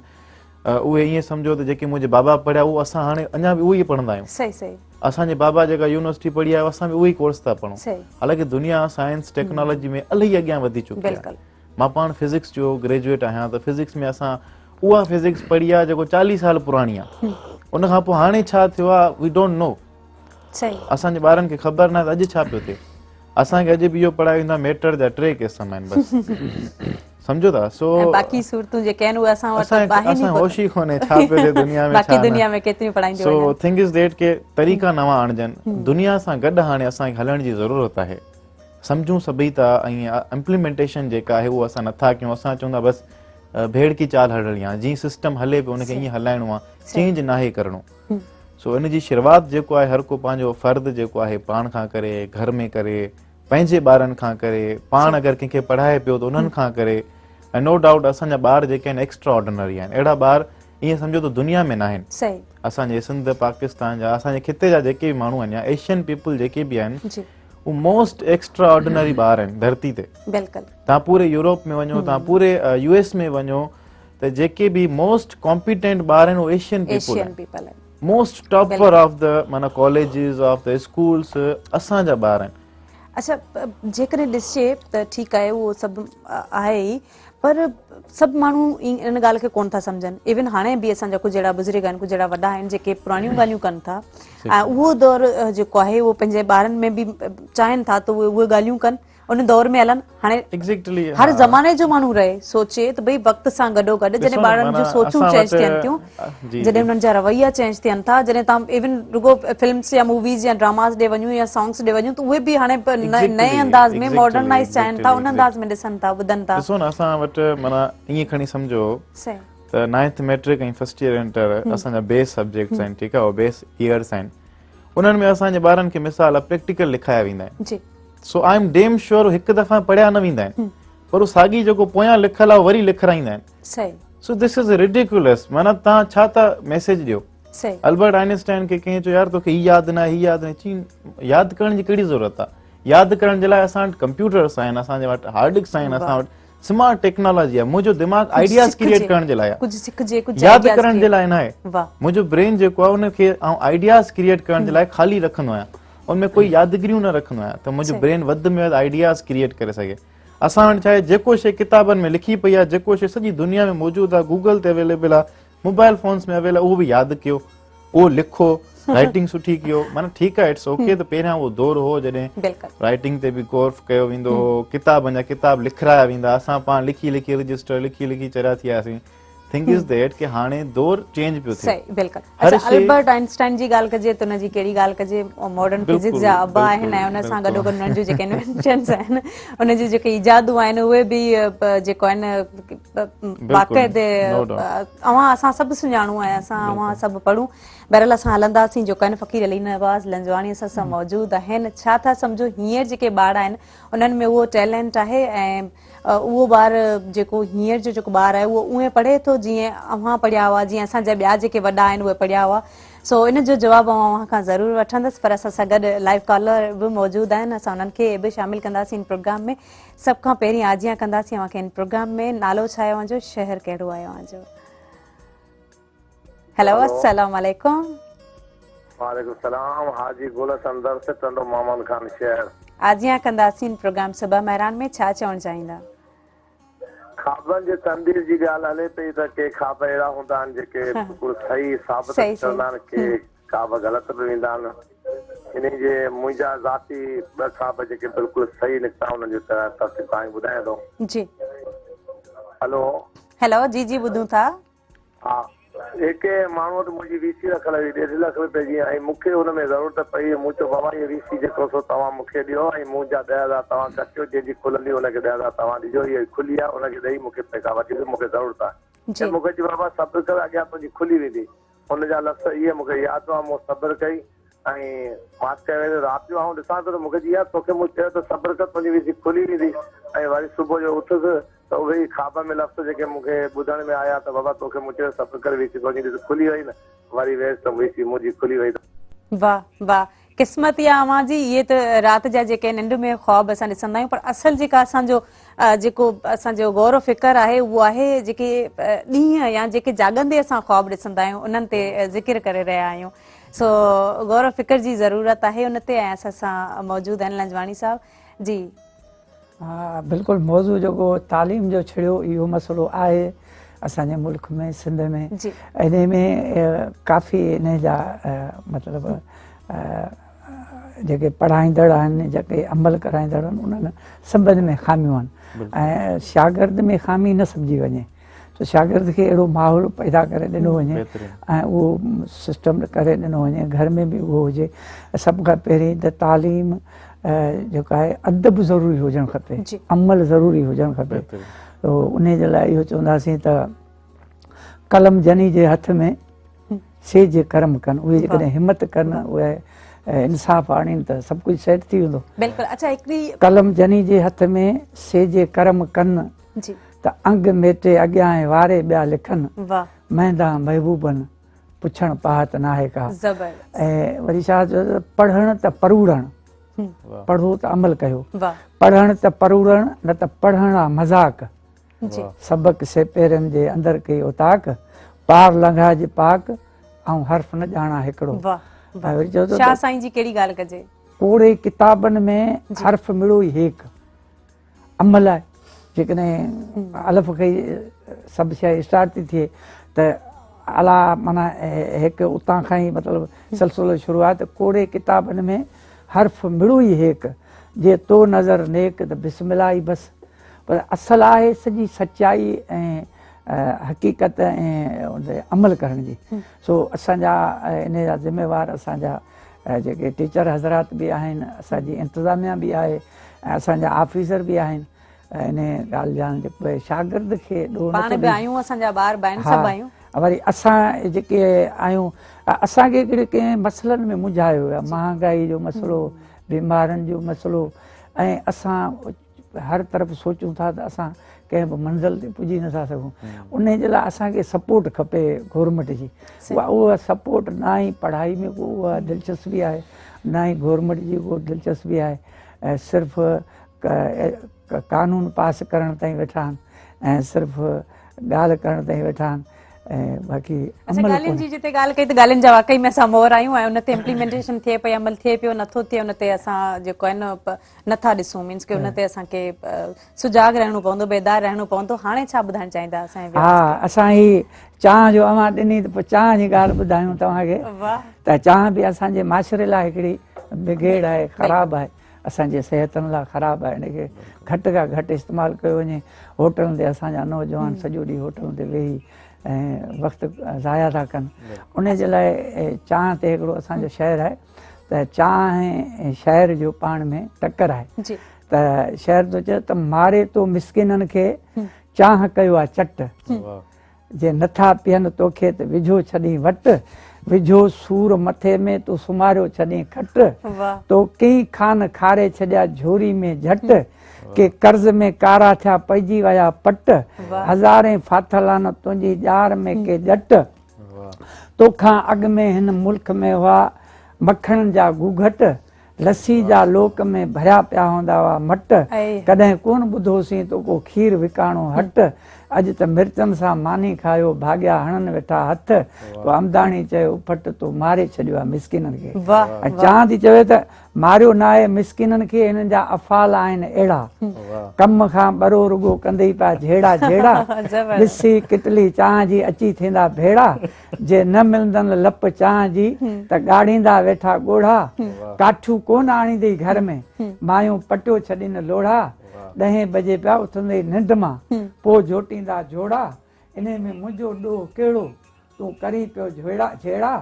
उहे ईअं सम्झो त जेके मुंहिंजे बाबा पढ़िया उहो असां हाणे अञा बि उहो ई पढ़ंदा आहियूं। असांजे बाबा जेका यूनिवर्सिटी पढ़ी आहे असां बि उहो ई कोर्स था पढ़ूं। हालांकि दुनिया साइंस टेक्नोलॉजी में इलाही अॻियां वधी चुकी आहे। मां पाण फिज़िक्स जो ग्रेजुएट आहियां, त फिज़िक्स में असां उहा फिज़िक्स पढ़ी आहे जेको 40 साल पुराणी आहे। उन खां पोइ हाणे छा थियो आहे वी डोंट नो, असांजे ॿारनि खे ख़बर न आहे त अॼु छा पियो थिए। असांखे अॼु बि इहो पढ़ाईंदा मैटर जा 3 क़िस्म आहिनि बसि, सम्झो था। सो बाक़ी सूरतूं जेके आहिनि उहे असां होश ई कोन्हे छा पियो थिए दुनिया में, बाक़ी दुनिया में केतिरियूं पढ़ाईंदियूं आहिनि। सो थिंग इज़ दैट के तरीक़ा नवां आणजनि, दुनिया सां गॾु हाणे असांखे हलण जी ज़रूरत आहे। सम्झूं सभई था ऐं इम्प्लीमेंटेशन जेका आहे उहा असां नथा कयूं। असां चवंदा बसि भेड़ की चाल हलणी आहे, जीअं सिस्टम हले पियो उनखे ईअं हलाइणो आहे, चेंज नाहे करिणो। सो इन जी शुरूआति जेको आहे हर को पंहिंजो फ़र्ज़ु जेको आहे पाण खां करे, घर में करे, पंहिंजे ॿारनि खां करे, पाण अगरि कंहिंखे पढ़ाए पियो त उन्हनि खां करे। ऐं नो डाउट असांजा ॿार जेके आहिनि एक्स्ट्रा ऑर्डिनरी आहिनि, अहिड़ा ॿार ईअं सम्झो त दुनिया में न आहिनि। असांजे सिंध पाकिस्तान जा, असांजे खिते जा जेके बि माण्हू आहिनि या एशियन पीपल जेके बि आहिनि, उहे मोस्ट एक्स्ट्रा ऑर्डिनरी ॿार आहिनि धरती ते। तव्हां पूरे यूरोप में वञो, तव्हां पूरे US में वञो, त जेके बि मोस्ट कॉम्पिटेंट ॿार आहिनि उहे एशियन पीपल आहिनि। मोस्ट टॉपर ऑफ द माना कॉलेजिस ऑफ द स्कूल्स असांजा ॿार आहिनि। अच्छा, जेकॾहिं ॾिसे त ठीकु आहे उहो सभु आहे ई, पर सभु माण्हू इन ॻाल्हि खे कोन था सम्झनि। इवन हाणे बि असांजा कुझु अहिड़ा बुज़ुर्ग आहिनि, कुझु अहिड़ा वॾा आहिनि जेके पुराणियूं ॻाल्हियूं कनि था ऐं उहो दौरु जेको आहे उहो पंहिंजे ॿारनि में बि चाहिनि था त उहे उहे ॻाल्हियूं कनि उन दौर में हलन हाणे एग्जैक्टली हर ज़माने जो माण्हू रहे सोचे त भई वक़्त सां गॾोगॾु जॾहिं ॿारनि जो सोचूं चेंज थियनि थियूं जॾहिं उन्हनि जा रवैया चेंज थियनि था जॾहिं तव्हां इवन रुगो फिल्म्स या मूवीज़ या ड्रामास ॾे वञूं या सॉन्ग्स ॾे वञूं त उहे बि हाणे नए अंदाज़ में मॉडर्नाइज़ चाहिनि था उन अंदाज़ में ॾिसनि था ॿुधनि था ॾिसो न असां वटि माना ईअं खणी सम्झो त 9th मैट्रिक ऐं फर्स्ट ईयर इंटर असांजा बेस सब्जेक्ट्स आहिनि ठीकु आहे बेस ईयर्स आहिनि उन्हनि में असांजे ॿारनि खे मिसाल प्रैक्टिकल लिखाया वेंदा आहिनि सो आई एम डेम श्योर हिकु दफ़ा पढ़िया न वेंदा आहिनि पर उहो साॻी जेको पोयां लिखियल आहे वरी लिखाईंदा आहिनि सो दिस इज़ रिडिकुलस माना तव्हां छा था मैसेज ॾियो अल्बर्ट आइंस्टाइन खे कंहिं चयो यार तोखे हीअ यादि न हीअ यादि न चई यादि करण जी कहिड़ी ज़रूरत आहे यादि करण जे लाइ असां वटि कंप्यूटर्स आहिनि असांजे वटि हार्ड डिस्क आहिनि असां वटि स्मार्ट टेक्नोलॉजी आहे मुंहिंजो दिमाग़ आइडियाज़ क्रिएट करण जे लाइ आहे यादि करण जे लाइ न आहे मुंहिंजो ब्रेन जेको आहे उनखे आउं आइडियाज़ क्रिएट करण जे लाइ ख़ाली रखंदो आहियां उनमें कोई यादगिरियूं न रखंदो आहियां त मुंहिंजो ब्रेन वधि में वधि आइडियाज़ क्रिएट करे सघे असां वटि छा आहे जेको शइ किताबनि में लिखी पई आहे जेको शइ सॼी दुनिया में मौजूदु आहे गूगल ते अवेलेबल आहे मोबाइल फोन्स में अवेलेबल उहो बि यादि कयो उहो लिखो राइटिंग सुठी कयो माना ठीकु आहे इट्स ओके त पहिरियां उहो दौर हो जॾहिं राइटिंग ते बि गौर कयो वेंदो हो किताबनि जा किताब लिखाया वेंदा असां पाण लिखी लिखी रजिस्टर लिखी लिखी चरिया थियासीं थिंग इज दैट कि हाणे दौर चेंज पियो थिए सही बिल्कुल अच्छा अल्बर्ट आइंस्टाइन जी ॻाल्हि कजे त उनजी कहिड़ी ॻाल्हि कजे मॉडर्न फिजिक्स जा अब्बा आहिनि ऐं उन सां गॾोगॾु उन्हनि जूं जेके इन्वेंशन्स आहिनि उन जी जेके इजादूं आहिनि उहे बि जेको आहिनि बाक़ाइदे असां सभु सुञाणूं ऐं असां सभु पढ़ूं बहरहाल असां हलंदासीं जेको आहिनि फ़क़ीर अली नवाज़ लंजवाणी असां सां मौजूदु आहिनि छा था सम्झो हींअर जेके ॿार आहिनि उन्हनि में उहो टैलेंट आहे ऐं उहो ॿार जेको हींअर जो जेको ॿार आहे उहो उहे पढ़े थो जीअं अव्हां पढ़िया हुआ जीअं असांजा ॿिया जेके वॾा आहिनि उहे पढ़िया हुआ सो इन जो जवाबु अव्हां खां ज़रूरु वठंदसि पर असां सां गॾु लाइव कॉलर बि मौजूदु आहिनि असां उन्हनि खे बि शामिलु कंदासीं इन प्रोग्राम में सभ खां पहिरीं आजियां कंदासीं अव्हांखे इन प्रोग्राम में नालो छा आहे अव्हांजो शहर कहिड़ो आहे अव्हांजो हेलो अस्सलाम वालेकुम वालेकुम सलाम हाजी गुल संदर से टंडो मोहम्मद खान शहर आजियां कंदासीं इन प्रोग्राम सुबह महिरान में छा चवणु चाहींदा ख़्वाबनि जे तंदीर जी ॻाल्हि हले पई त के ख़्वाब अहिड़ा हूंदा आहिनि जेके बिल्कुलु सही साबित चवंदा आहिनि के ख़्वाब ग़लति बि वेंदा आहिनि इन जे मुंहिंजा ज़ाती ॿ ख़्वाब जेके बिल्कुलु सही निकिता उन्हनि जो तफ़सील तव्हांखे ॿुधायां थो जी हेलो हेलो जी जी ॿुधूं था हा हिकु माण्हू वटि मुंहिंजी वीसी रखल हुई 1.5 लख रुपए जी ऐं मूंखे हुन में ज़रूरत पई मूं चयो बाबा इहा वीसी जेको सो तव्हां मूंखे ॾियो ऐं मुंहिंजा 10,000 तव्हां कटियो जंहिंजी खुलंदी हुनखे 10,000 तव्हां ॾिजो इहा खुली आहे हुनखे ॾेई मूंखे पैसा वठी मूंखे ज़रूरत आहे मूंखे चयो बाबा सब्र कर अॻियां तुंहिंजी खुली वेंदी हुनजा लफ़्ज़ इहे मूंखे यादि आहे मूं सब्र कई ऐं मां चयो राति जो आऊं ॾिसां थो त मूंखे जीअं तोखे मूं चयो त सब्र कर तुंहिंजी वीसी खुली वेंदी ऐं वरी सुबुह जो उथुसि त उहे ख़्वाब में लफ़्ज़ जेके मूंखे ॿुधण में आया त बाबा तोखे मूं चयो सब्र कर वीसी तुंहिंजी खुली वई न वरी वेस त वीसी मुंहिंजी खुली वई वाह वाह क़िस्मत या अव्हां जी इहे त राति जा जेके निंड में ख़्वाब असां ॾिसंदा आहियूं पर असल जेका असांजो जेको असांजो गौर फ़िक्र आहे उहो आहे जेके ॾींहं या जेके जाॻंदे असां ख़्वाब ॾिसंदा आहियूं उन्हनि ते ज़िक्र करे रहिया आहियूं सो गौर फ़िक्र जी ज़रूरत आहे उन ते ऐं असां सां मौजूदु आहिनि लंजवाणी साहब जी हा बिल्कुलु मौज़ू जेको तालीम जो छिड़ियो इहो मसइलो आहे असांजे मुल्क में सिंध में इन में काफ़ी इन जा मतिलबु जेके पढ़ाईंदड़ आहिनि जेके अमल कराईंदड़ आहिनि उन्हनि सभिनी में ख़ामियूं आहिनि ऐं शागिर्द में ख़ामी न सम्झी वञे त शागिर्द खे अहिड़ो माहौल पैदा करे ॾिनो वञे ऐं उहो सिस्टम करे ॾिनो वञे घर में बि उहो हुजे सभ खां पहिरीं त तालीम जेको आहे अदब ज़रूरी हुजणु खपे अमल ज़रूरी हुजणु खपे त उन जे लाइ इहो चवंदासीं त कलम जनी जे हथ में से जे कर्म कनि उहे जेकॾहिं हिमत कनि उहे इंसाफ़ आणीनि त सभु कुझु सेट थी वेंदो कलम जनी जे हथ में से जे कर्म कनि त अंग मेटे अॻियां ऐं वारे ॿिया लिखनि महंदा महबूबनि पुछणु पाहत नाहे का ऐं वरी छा चयो पढ़णु त परूड़णु पढ़ो त अमल कयो पढ़णु त परूड़णु न त पढ़णु आहे मज़ाक सबक से पेरनि जे अंदरि कई उताक पार लंघा जे पाक ऐं हर्फ़ न ॼाणा हिकिड़ो कोड़े किताबनि में हर्फ़ मिड़ो ई हेक अमल आहे जेकॾहिं अलफ़ खे सभु शइ स्टार्ट थी थिए त अला माना हिकु उतां खां ई मतिलबु सिलसिलो शुरू आहे त कोड़े किताबनि में हर्फ़ मिड़ो ई हेक जे तो नज़र नेक त बिस्मिल्लाह ई बसि, पर असुलु आहे सॼी सचाई ऐं हक़ीक़त ऐं अमल करण जी। सो असांजा इन जा ज़िम्मेवार असांजा जेके टीचर हज़रात बि आहिनि, असांजी इंतिज़ामिया बि आहे ऐं असांजा ऑफिसर बि आहिनि। इन ॻाल्हि ॼाण जेको शागिर्द खे वरी असां जेके आहियूं असांखे हिकिड़े कंहिं मसइलनि में मुंझायो आहे, महांगाई जो मसइलो, बीमारियुनि जो मसइलो, ऐं असां हर तरफ़ सोचूं था त असां कंहिं बि मंज़िल ते पुॼी नथा सघूं। उन जे लाइ असांखे सपोर्ट खपे गवर्नमेंट जी। उहा सपोर्ट ना ई पढ़ाई में को उहा दिलचस्पी आहे, ना ई गवर्नमेंट जी को दिलचस्पी आहे, ऐं सिर्फ़ु कानून पास करण ताईं वेठा आहिनि ऐं सिर्फ़ु ॻाल्हि करण ताईं वेठा आहिनि ऐं बाक़ी ॻाल्हियुनि जी जिते ॻाल्हि कई त ॻाल्हियुनि जा वाकई में असां मोहर आहियूं ऐं उन ते इम्प्लीमेंटेशन थिए पई, अमल थिए पियो, नथो थिए, उन ते असां जेको आहे न नथा ॾिसूं, मीन्स की उन ते असांखे सुजाग रहणो पवंदो, बेदार रहणो पवंदो। हाणे छा ॿुधाइणु चाहींदा असांजे? हा, असां ही चांहि जो अवां ॾिनी त पोइ चांहि जी ॻाल्हि ॿुधायूं तव्हांखे त चांहि बि असांजे माशरे लाइ हिकिड़ी बिगेड़ आहे, ख़राबु आहे, असांजे सिहतनि लाइ ख़राबु आहे। हिनखे घटि खां घटि इस्तेमालु कयो वञे। होटलुनि ते असांजा नौजवान सॼो ॾींहुं होटलुनि ते वेही ऐं वक़्तु ज़ाया था कनि। उन जे लाइ चांहि ते हिकिड़ो असांजो शहर आहे त चांहि ऐं शहर जो पाण में टकर आहे। त शहर थो चए त मारे तो मिसकिननि खे चांहि कयो आहे चट, जे नथा पीअनि तोखे त विझो छॾी वटि, विझो सूर मथे में तूं सुम्हारियो छॾी खट, तो कई खान खारे छॾिया झोरी में झटि, के कर्ज़ में कारा थिया पइजी विया पट, हज़ारे फाथल आहिनि तुंहिंजी ॼार में के ॼट, तोखां अॻु में हिन मुल्क में हुआ मखणनि जा घूघट, लस्सी जा लोक में भरिया पिया हूंदा हुआ मट, कॾहिं कोन ॿुधोसीं तो को खीर विकाणो हट, अॼु त मिर्चनि सां मानी खायो भाॻिया हणनि वेठा हथ, तो अमदाणी चयो उफट तो मारे छॾियो आहे मिसकिननि खे। चांहि थी चवे त मारियो न आहे मिसकिननि खे, हिननि जा अफ़ाल आहिनि अहिड़ा, कम खां ॿरो रुगो कंदई पिया झेड़ा झेड़ा, ॾिसी किटली चांहि जी अची थींदा भेड़ा, जे न मिलंदनि लप चांहि जी त ॻाढ़ींदा वेठा ॻोढ़ा, काठियूं कोन आणींदई घर में मायूं पटियो छॾीनि लोढ़ा, 10 बजे पिया उथंदे निंड मां पोइ जोटींदा जोड़ा, इन में मुंहिंजो ॾोह कहिड़ो तूं करी पियो झेड़ा झेड़ा,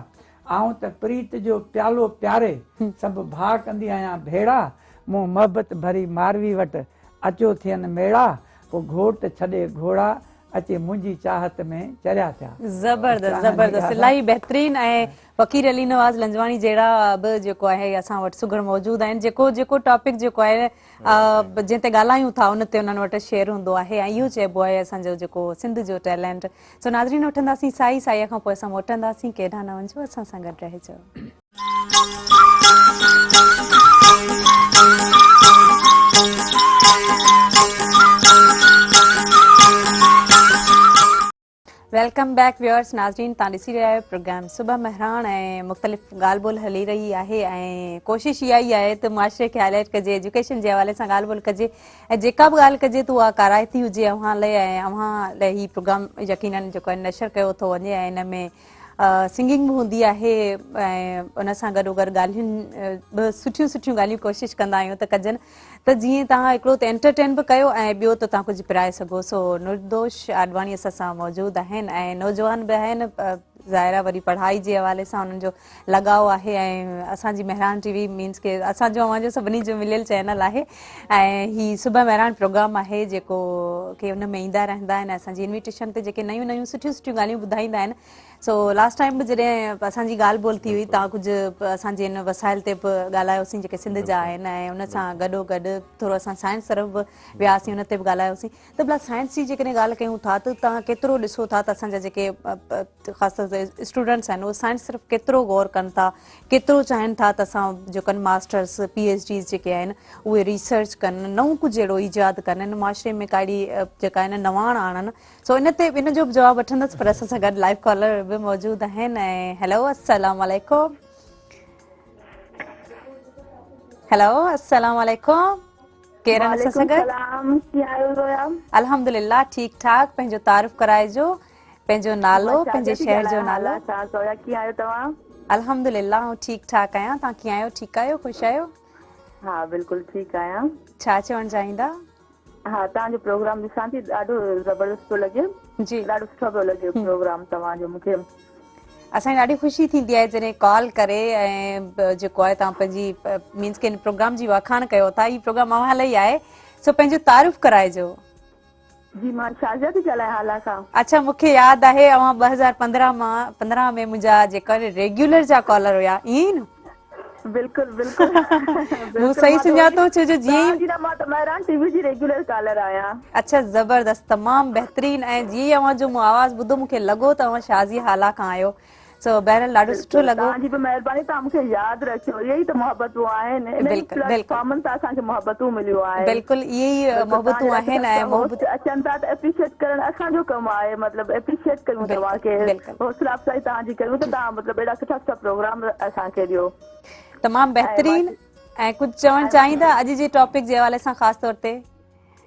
आऊं त प्रीत जो प्यालो प्यारे सभु भाउ कंदी आहियां भेड़ा, मूं मोहबत भरी मारवी वटि अचो थियनि मेड़ा, पोइ घोट छॾे घोड़ा अचे मुंहिंजी चाहत में चरिया थिया। ज़बरदस्त ज़बरदस्त, इलाही बहितरीन। ऐं फ़कीर अली नवाज़ लंजवाणी जहिड़ा बि जेको आहे असां वटि सुघड़ मौजूदु आहिनि, जेको जेको टॉपिक जेको आहे जंहिं ते ॻाल्हायूं था उन ते उन्हनि वटि शेयर हूंदो आहे ऐं इहो चइबो आहे असांजो जेको सिंध जो टैलेंट। सो नाज़रीन, वठंदासीं साईअ खां पोइ असां मोटंदासीं, केॾांहुं न वञिजो, असां सां गॾु रहिजो। Welcome back viewers. नाज़रीन, तव्हां ॾिसी रहिया आहियो प्रोग्राम सुबह महरान ऐं मुख़्तलिफ़ ॻाल्हि ॿोल हली रही आहे ऐं कोशिशि इहा ई आहे त मुआशिरे खे हाईलाइट कजे, एजुकेशन जे हवाले सां ॻाल्हि ॿोल कजे ऐं जेका बि ॻाल्हि कजे त उहा काराइती हुजे अव्हां लाइ ऐं अव्हां लाइ हीउ प्रोग्राम यकीनन जेको आहे नशर कयो थो वञे ऐं हिन में सिंगिंग बि हूंदी आहे ऐं उन सां गॾोगॾु ॻाल्हियुनि बि सुठियूं सुठियूं ॻाल्हियूं कोशिशि कंदा आहियूं त कजनि त जीअं तव्हां हिकिड़ो त एंटरटेन बि कयो ऐं ॿियो त तव्हां कुझु पिराए सघो। सो निर्दोष आडवाणी असां सां मौजूदु आहिनि ऐं नौजवान बि आहिनि, ज़ाहिरा वरी पढ़ाई जे हवाले सां उन्हनि जो लॻाव आहे ऐं असांजी महरान टीवी मीन्स के असांजो अव्हांजो सभिनी जो मिलियल चैनल आहे ऐं हीअ सुबह महरान प्रोग्राम आहे जेको की उन में ईंदा रहंदा आहिनि। असांजी इंविटेशन ते जेके नयूं नयूं सुठियूं सुठियूं ॻाल्हियूं ॿुधाईंदा आहिनि। सो लास्ट टाइम बि जॾहिं असांजी ॻाल्हि ॿोल थी हुई, तव्हां कुझु असांजे हिन वसाइल ते बि ॻाल्हायोसीं जेके सिंध जा आहिनि ऐं उन सां गॾोगॾु थोरो असां साइंस तरफ़ बि वियासीं, उन ते बि ॻाल्हायोसीं। त भला साइंस जी जेकॾहिं ॻाल्हि कयूं था त तव्हां केतिरो ॾिसो था त असांजा जेके ख़ासि तौर ते स्टूडेंट्स आहिनि उहे साइंस तरफ़ केतिरो गौर कनि था, केतिरो चाहिनि था त असां जो कनि मास्टर्स PhDs जेके आहिनि उहे रिसर्च कनि, नओं कुझु अहिड़ो ईजाद कनि, हिन माशरे में काई जेका आहिनि नवाण आणनि। सो इन ते इन जो बि जवाबु वठंदसि, पर असां सां गॾु लाइव कॉलर बि मौजूदु आहिनि। ऐं हेलो, अस्सलाम वालेकुम। हेलो, अस्सलाम वालेकुम। केरु आहिनि असां सां गॾु? अल्हम्दुलिल्लाह, ठीकु ठाक। पंहिंजो तारीफ़ कराइजो, पंहिंजो नालो, पंहिंजे शहर जो नालो। अल्हम्दुलिल्लाह, ठीकु ठाक आहियां। तव्हां कीअं आहियो? ठीकु आहियो? ख़ुशि आहियो? हाँ बिल्कुलु ठीकु आहियां। छा चवणु चाहींदा? हाँ तव्हांजो प्रोग्राम ॾिसां थी, ॾाढो ज़बरदस्त पियो लॻे जी, ॾाढो सुठो पियो लॻे प्रोग्राम तव्हांजो मूंखे। असांखे ॾाढी ख़ुशी थींदी आहे जॾहिं कॉल करे ऐं जेको आहे तव्हां पंहिंजी मीन्स के प्रोग्राम जी वाखाण कयो था। हीउ प्रोग्राम अव्हां लाइ आहे, सो पंहिंजो तारीफ़ कराइजो। जी मां शाज़िया थी ॻाल्हायां हाला खां। अच्छा, मूंखे यादि आहे अव्हां 2015 में मुंहिंजा जेका रेगुलर जा कॉलर हुया, ईअं ई न? बिल्कुलु बिल्कुलु मूं सही सुञातो छो जो जीअं ई मां त महिरान टीवी जी रेगुलर कॉलर आहियां। अच्छा, ज़बरदस्त, तमामु बहितरीन। ऐं जीअं ई अव्हां जो मूं आवाज़ ॿुधो मूंखे लॻो त अव्हां शाज़िया हाला खां आहियो। सो बहरहाल ॾाढो सुठो लॻो। तव्हांजी बि महिरबानी, तव्हां मूंखे यादि रखियो। इहे ई त मोहबतूं आहिनि, इन्हनि प्लेटफॉर्मनि तां असांखे मोहबतूं मिलियूं आहिनि। बिल्कुलु इहे ई मोहबतूं आहिनि ऐं मोहबत अचनि था त एप्रिशिएट करणु असांजो कमु आहे। मतिलबु एप्रिशिएट कयूं तव्हांखे, हौसला अफ़ज़ाई तव्हांजी कयूं त तव्हां मतिलबु एॾा सुठा सुठा प्रोग्राम असांखे ॾियो। तमामु बहितरीन। ऐं कुझु चवणु चाहींदा अॼु जे टॉपिक जे हवाले सां ख़ासि तौर ते?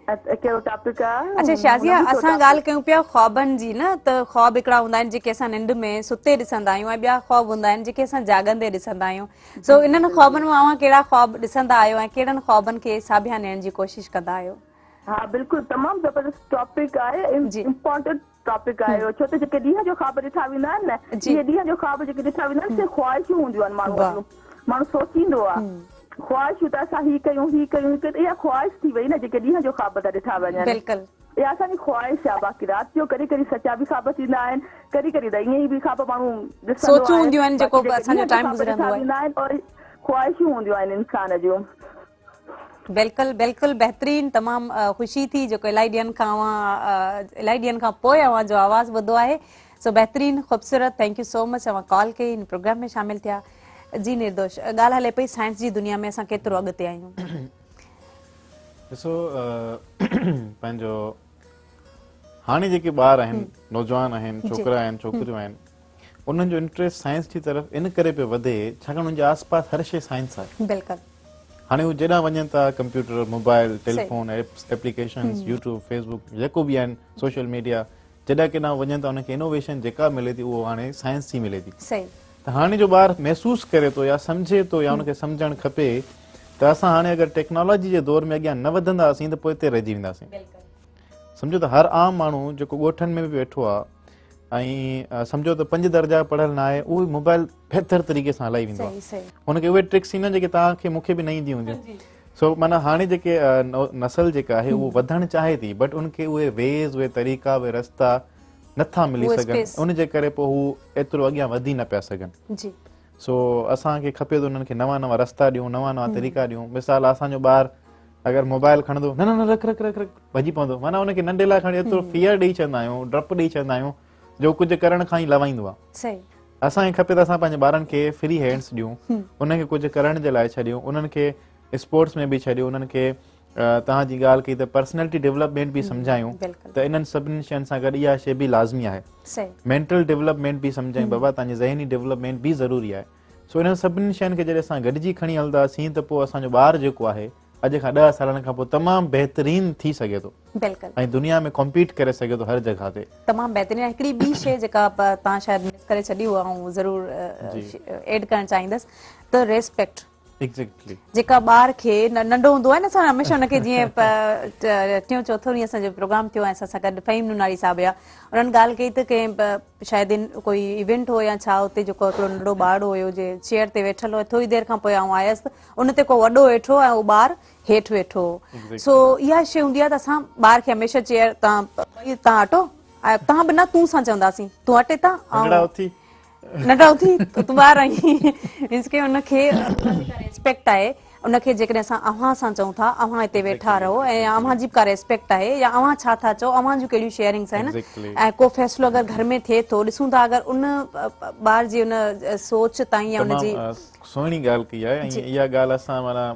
कहिड़ो टॉपिक आहे? अच्छा शाज़िया, असां ॻाल्हि कयूं पिया ख़्वाबनि जी न, त ख़्वाब हिकिड़ा हूंदा आहिनि जेके असां निंड में सुते ॾिसंदा आहियूं ऐं ॿिया ख़्वाब हूंदा आहिनि जेके असां जाॻंदे ॾिसंदा आहियूं। सो इन्हनि ख़्वाबनि मां अव्हां कहिड़ा ख़्वाब ॾिसंदा आहियो ऐं कहिड़नि ख़्वाबनि खे साबिया ॾियण जी कोशिशि कंदा आहियो? हा बिल्कुलु, तमामु ज़बरदस्त टॉपिक आहे, इम्पोर्टेंट टॉपिक आहे। छो त जेके ॾींहं जो ख़्वाब ॾिठा वेंदा आहिनि न, इहे ॾींहं जो ख़्वाब जेके ॾिठा वेंदा आहिनि, से ख़्वाहिशूं हूंदियूं आहिनि। माण्हू सोचींदो आहे ख़्वाहिशूं त असां हीअ कयूं हीअ कयूं, इहा ख़्वाहिश थी वई न जेके ॾींहं जो ख़्वाब था ॾिठा वञनि। बिल्कुलु, इहा असांजी ख़्वाहिश आहे। बाक़ी राति जो कॾहिं कॾहिं सचा बि ख़्वाब थींदा आहिनि, कॾहिं कॾहिं त ईअं ई बि ख़्वाब माण्हू सोचूं हूंदियूं आहिनि जेको असांजो टाइम गुज़रंदो आहे, और ख़्वाहिशूं हूंदियूं आहिनि इंसान जूं। बिल्कुलु बिल्कुलु बहितरीन। तमामु ख़ुशी थी जेको इलाही ॾींहंनि खां पोइ अव्हां जो आवाज़ ॿुधो आहे। सो बहितरीन, ख़ूबसूरत, थैंक यू सो मच अव्हां कॉल कई, हिन प्रोग्राम में शामिल थिया। जी निर्दोष, ॻाल्हि हले पई साइंस जी दुनिया में असां केतिरो अॻिते आहियूं? ॾिसो, पंहिंजो हाणे जेके ॿार आहिनि, नौजवान आहिनि, छोकिरा आहिनि, छोकिरियूं आहिनि, उन्हनि जो इंट्रेस्ट साइंस जी तरफ़ इन करे पियो वधे छाकाणि उनजे आस पास हर शइ साइंस आहे। बिल्कुलु, हाणे हू जेॾां वञनि था, computer, mobile, telephone, applications, YouTube, Facebook, जेको बि आहिनि, सोशल मीडिया, जॾहिं केॾां वञनि था उनखे इनोवेशन जेका मिले थी उहो हाणे साइंस जी मिले थी। त हाणे जो ॿार महसूस करे थो या सम्झे थो या उनखे सम्झणु खपे त असां हाणे अगरि टेक्नोलॉजी जे दौर में अॻियां न वधंदासीं त पोइ हिते रहिजी वेंदासीं। सम्झो त हर आम माण्हू जेको ॻोठनि में बि वेठो आहे ऐं सम्झो त 5 दर्जा पढ़ियल न आहे, उहो मोबाइल बहितर तरीक़े सां हलाई वेंदो आहे। हुनखे उहे ट्रिक्स ईंदियूं आहिनि जेके तव्हांखे मूंखे बि न ईंदियूं हूंदियूं। सो माना हाणे जेके नसल जेका आहे उहो वधणु चाहे थी, बट उनखे उहे वेज़, उहे तरीक़ा, उहे रस्ता नथा मिली सघनि, उनजे करे पोइ हू एतिरो अॻियां वधी न पिया सघनि। सो असांखे खपे त उन्हनि खे नवां नवां रस्ता ॾियूं, नवां नवां तरीक़ा ॾियूं। मिसाल, असांजो ॿारु अगरि मोबाइल खणंदो, न न न रख रख रख रख भॼी पवंदो, माना उनखे नंढे लाइ खणी एतिरो फियर ॾेई छॾंदा आहियूं, डपु ॾेई छॾंदा आहियूं जो कुझु करण खां ई लवाईंदो आहे। असांखे खपे त असां पंहिंजे ॿारनि खे फ्री हैंड्स ॾियूं, उनखे कुझु करण जे लाइ छॾियूं, उन्हनि खे स्पोर्ट्स में बि छॾियूं, उन्हनि खे तव्हांजी ॻाल्हि कई त पर्सनैलिटी डेवलपमेंट बि सम्झायूं। त इन्हनि सभिनी शयुनि सां गॾु इहा शइ बि लाज़मी आहे। मेंटल डेवलपमेंट बि सम्झायूं, बाबा तव्हांजी ज़हनी डेवलपमेंट बि ज़रूरी आहे। सो इन्हनि सभिनी शयुनि खे जॾहिं असां गॾिजी खणी हलंदासीं त पोइ असांजो ॿारु जेको आहे अॼु खां 10 सालनि खां पोइ तमामु बहितरीन थी सघे थो ऐं दुनिया में कॉम्पीट करे सघे थो हर जॻह ते। तमामु बहितरीन। हिकिड़ी ॿी शइ जेका तव्हां शायदि मिस करे छॾी ऐं ज़रूरु एड करणु चाहींदसि त रेस्पेक्ट। जेका ॿार खे नंढो हूंदो आहे न, असां हमेशह हुनखे जीअं 3 चौथो ॾींहुं असांजो प्रोग्राम थियो ऐं असां सां गॾु फ़हीम नुनारी साहिबु हुया, उन्हनि ॻाल्हि कई त कंहिं शायदि कोई इवेंट हो या छा, हुते जेको हिकिड़ो नंढो ॿारु हुयो जे चेयर ते वेठल हुयो, थोरी देरि खां पोइ आउं आयसि उन ते को वॾो वेठो ऐं उहो ॿारु हेठि वेठो हो। सो इहा शइ हूंदी आहे त असां ॿार खे हमेशह चेयर तव्हां हटो, तव्हां बि न तूं सां चवंदासीं, तूं हटे था नंढा उथी तूं ॿार आहीं। मीन्स के उनखे रिस्पेक्ट आहे, उनखे जेकॾहिं असां अव्हां सां चऊं था, अव्हां हिते वेठा रहो ऐं अव्हां जी बि का रिस्पेक्ट आहे, या अव्हां छा था चओ, अव्हां जूं कहिड़ियूं शेयरिंग्स आहिनि, ऐं को फ़ैसिलो अगरि घर में थिए थो, ॾिसूं था अगरि उन ॿार जी उन सोच ताईं या उनजी सुहिणी ॻाल्हि कई आहे। ऐं इहा ॻाल्हि असां माना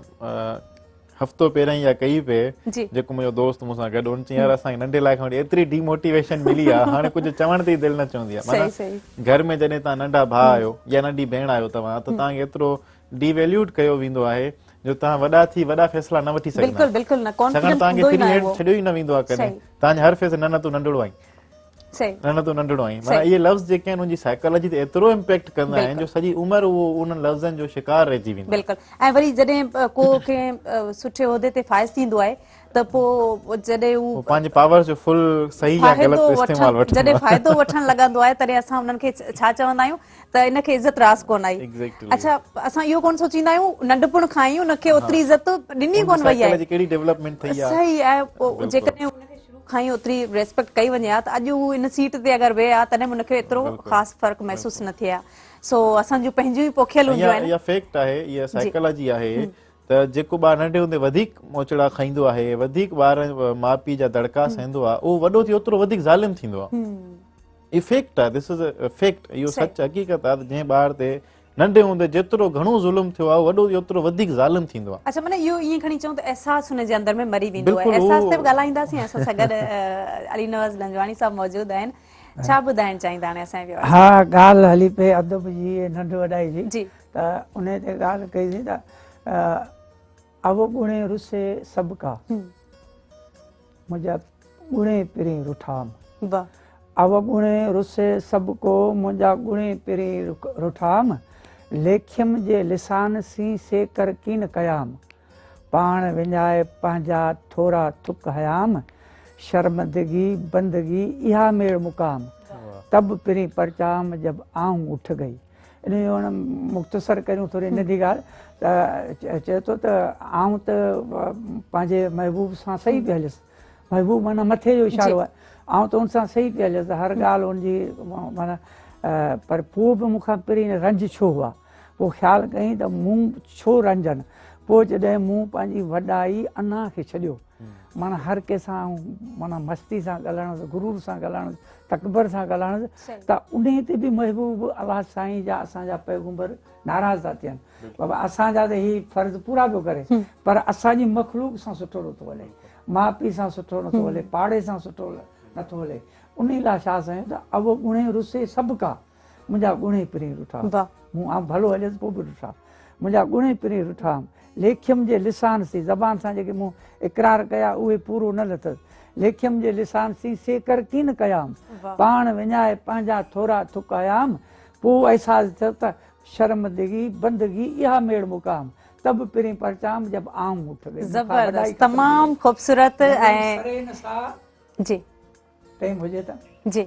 हफ़्तो पहिरियों ई कई पिए, जेको मुंहिंजो दोस्त मूंसां गॾु हुन चई यार असांखे नंढे लाइ खणी एतिरी डिमोटिवेशन मिली आहे, हाणे कुझु चवण ते ई दिलि न चवंदी आहे। माना घर में जॾहिं तव्हां नंढा भाउ आहियो या नंढी भेण आहियो तव्हां, त तव्हांखे एतिरो डिवेल्यूड कयो वेंदो आहे जो तव्हां वॾा थी वॾा फ़ैसिला न वठी सघंदा, छाकाणि तव्हांखे छॾियो ई न वेंदो आहे कॾहिं, तव्हांजे हर फ़ैसिले न तूं नंढड़ो आहीं, न तो नंढड़ो आहीं माना ये लफ़्ज़ जेके आहिनि उनजी साइकोलॉजी ते एतिरो इम्पैक्ट कंदा आहिनि जो सॼी उमिरि उहो उन्हनि लफ़्ज़नि जो शिकार रहिजी वेंदो। बिल्कुलु। ऐं वरी जॾहिं को कंहिं सुठे उहिदे ते फाइज़ थींदो आहे त पोइ जॾहिं उहो पंहिंजे पावर जो फुल सही या ग़लति इस्तेमालु वठंदो जॾहिं फ़ाइदो वठणु लॻंदो आहे तॾहिं असां उन्हनि खे छा चवंदा आहियूं त इनखे इज़त रास कोन आई। अच्छा असां इहो कोन सोचींदा आहियूं नंढपण खां ई उनखे ओतिरी इज़त ॾिनी कोन वई आहे। कहिड़ी डेवलपमेंट थी आहे सही आहे। पोइ जेकॾहिं उनखे शुरू खां ई ओतिरी रेस्पेक्ट कई वञे हा त अॼु उहो इन सीट ते अगरि वेहे हा तॾहिं उनखे एतिरो ख़ासि फ़र्क़ु महसूसु न थिए हा। सो असांजूं पंहिंजियूं ई पोखियल हूंदियूं आहिनि। इहा फैक्ट आहे, इहा साइकोलॉजी आहे त जेको ॿारु नंढे हूंदे वधीक मोचड़ा खाईंदो आहे, वधीक ॿार माउ पीउ जा दड़का सहंदो आहे, उहो वॾो थी ओतिरो वधीक ज़ालिम थींदो आहे। इहा फैक्ट आहे, दिस इज़ अ फैक्ट। इहो सच हक़ीक़त आहे त जंहिं ॿार ते नंढे हूंदे जेतिरो घणो ज़ुल्म थियो आहे वॾो थी ओतिरो वधीक ज़ालिम थींदो आहे। अच्छा माना इहो ईअं खणी चऊं त अहसास हुनजे अंदर में मरी वेंदो आहे। अहसास ते बि ॻाल्हाईंदासीं। असां सां गॾु अली नवाज़ लंजवाणी साहब मौजूदु आहिनि। छा ॿुधाइणु चाहींदा हाणे असांजे व्यवस्था? हा ॻाल्हि हली पई अदब जी नंढ वॾाई जी त उन ते ॻाल्हि कईसीं त अवगुणे रुसे सभु का मुंहिंजा गुणे पिरी रुठाम। अवगुणे रुसे सभु को मुंहिंजा गुणे पिरी रुठाम लेखियम जे लिसान सी से कर कीन कयाम पाण विञाए पंहिंजा थोरा थुक हयाम शर्मंदगी बंदगी इहा मेड़ मुकाम तब पिरी परचाम जब आऊं उठ गई। इन जो मुख़्तसर करियूं थोरी नंढी ॻाल्हि त चए थो त आऊं त पंहिंजे महबूब सां सही पियो हलियसि। महबूब माना मथे जो इशारो आहे। आऊं त उन सां सही पियो हलियसि हर ॻाल्हि हुनजी माना पर पोइ बि मूंखां पहिरीं रंज छो हुआ। पोइ ख़्यालु कई त मूं छो रंजनि। पोइ जॾहिं मूं पंहिंजी वॾाई अना खे छॾियो माना हर कंहिंसां माना मस्ती सां ॻाल्हाइणु गुरूर सां ॻाल्हाइणु तकबर सां ॻाल्हाइणु त उन ते बि महबूब अलाह साईं जा असांजा पैगुंबर नाराज़ था थियनि। बाबा असांजा त ही फ़र्ज़ पूरा पियो करे पर असांजी मखलूक सां सुठो नथो हले, माउ पीउ सां सुठो नथो हले, पाड़े सां सुठो नथो हले। उन लाइ छा साईं त अवगुणे रुसे सभु का मुंहिंजा गुणे पिरी रुठा। मूं भलो हलियसि पोइ बि रुठा मुंहिंजा गुणे पिरी रुठा लेखियम जे लिसान सी ज़बान सां जेके मूं इक़रार कया उहे पूरो न लथसि। लेखियम जे लिसान सी से कर कीन कयाम पाण विञाए पंहिंजा थोरा थुक हयाम पोइ अहसास थियो त शर्मंदगी बंदगी इहा मेड़ मुकाम तब पिरी परचाम जब आऊं उठ गई। ज़बरदस्त तमामु ख़ूबसूरत ऐं जी टाइम हुजे त जी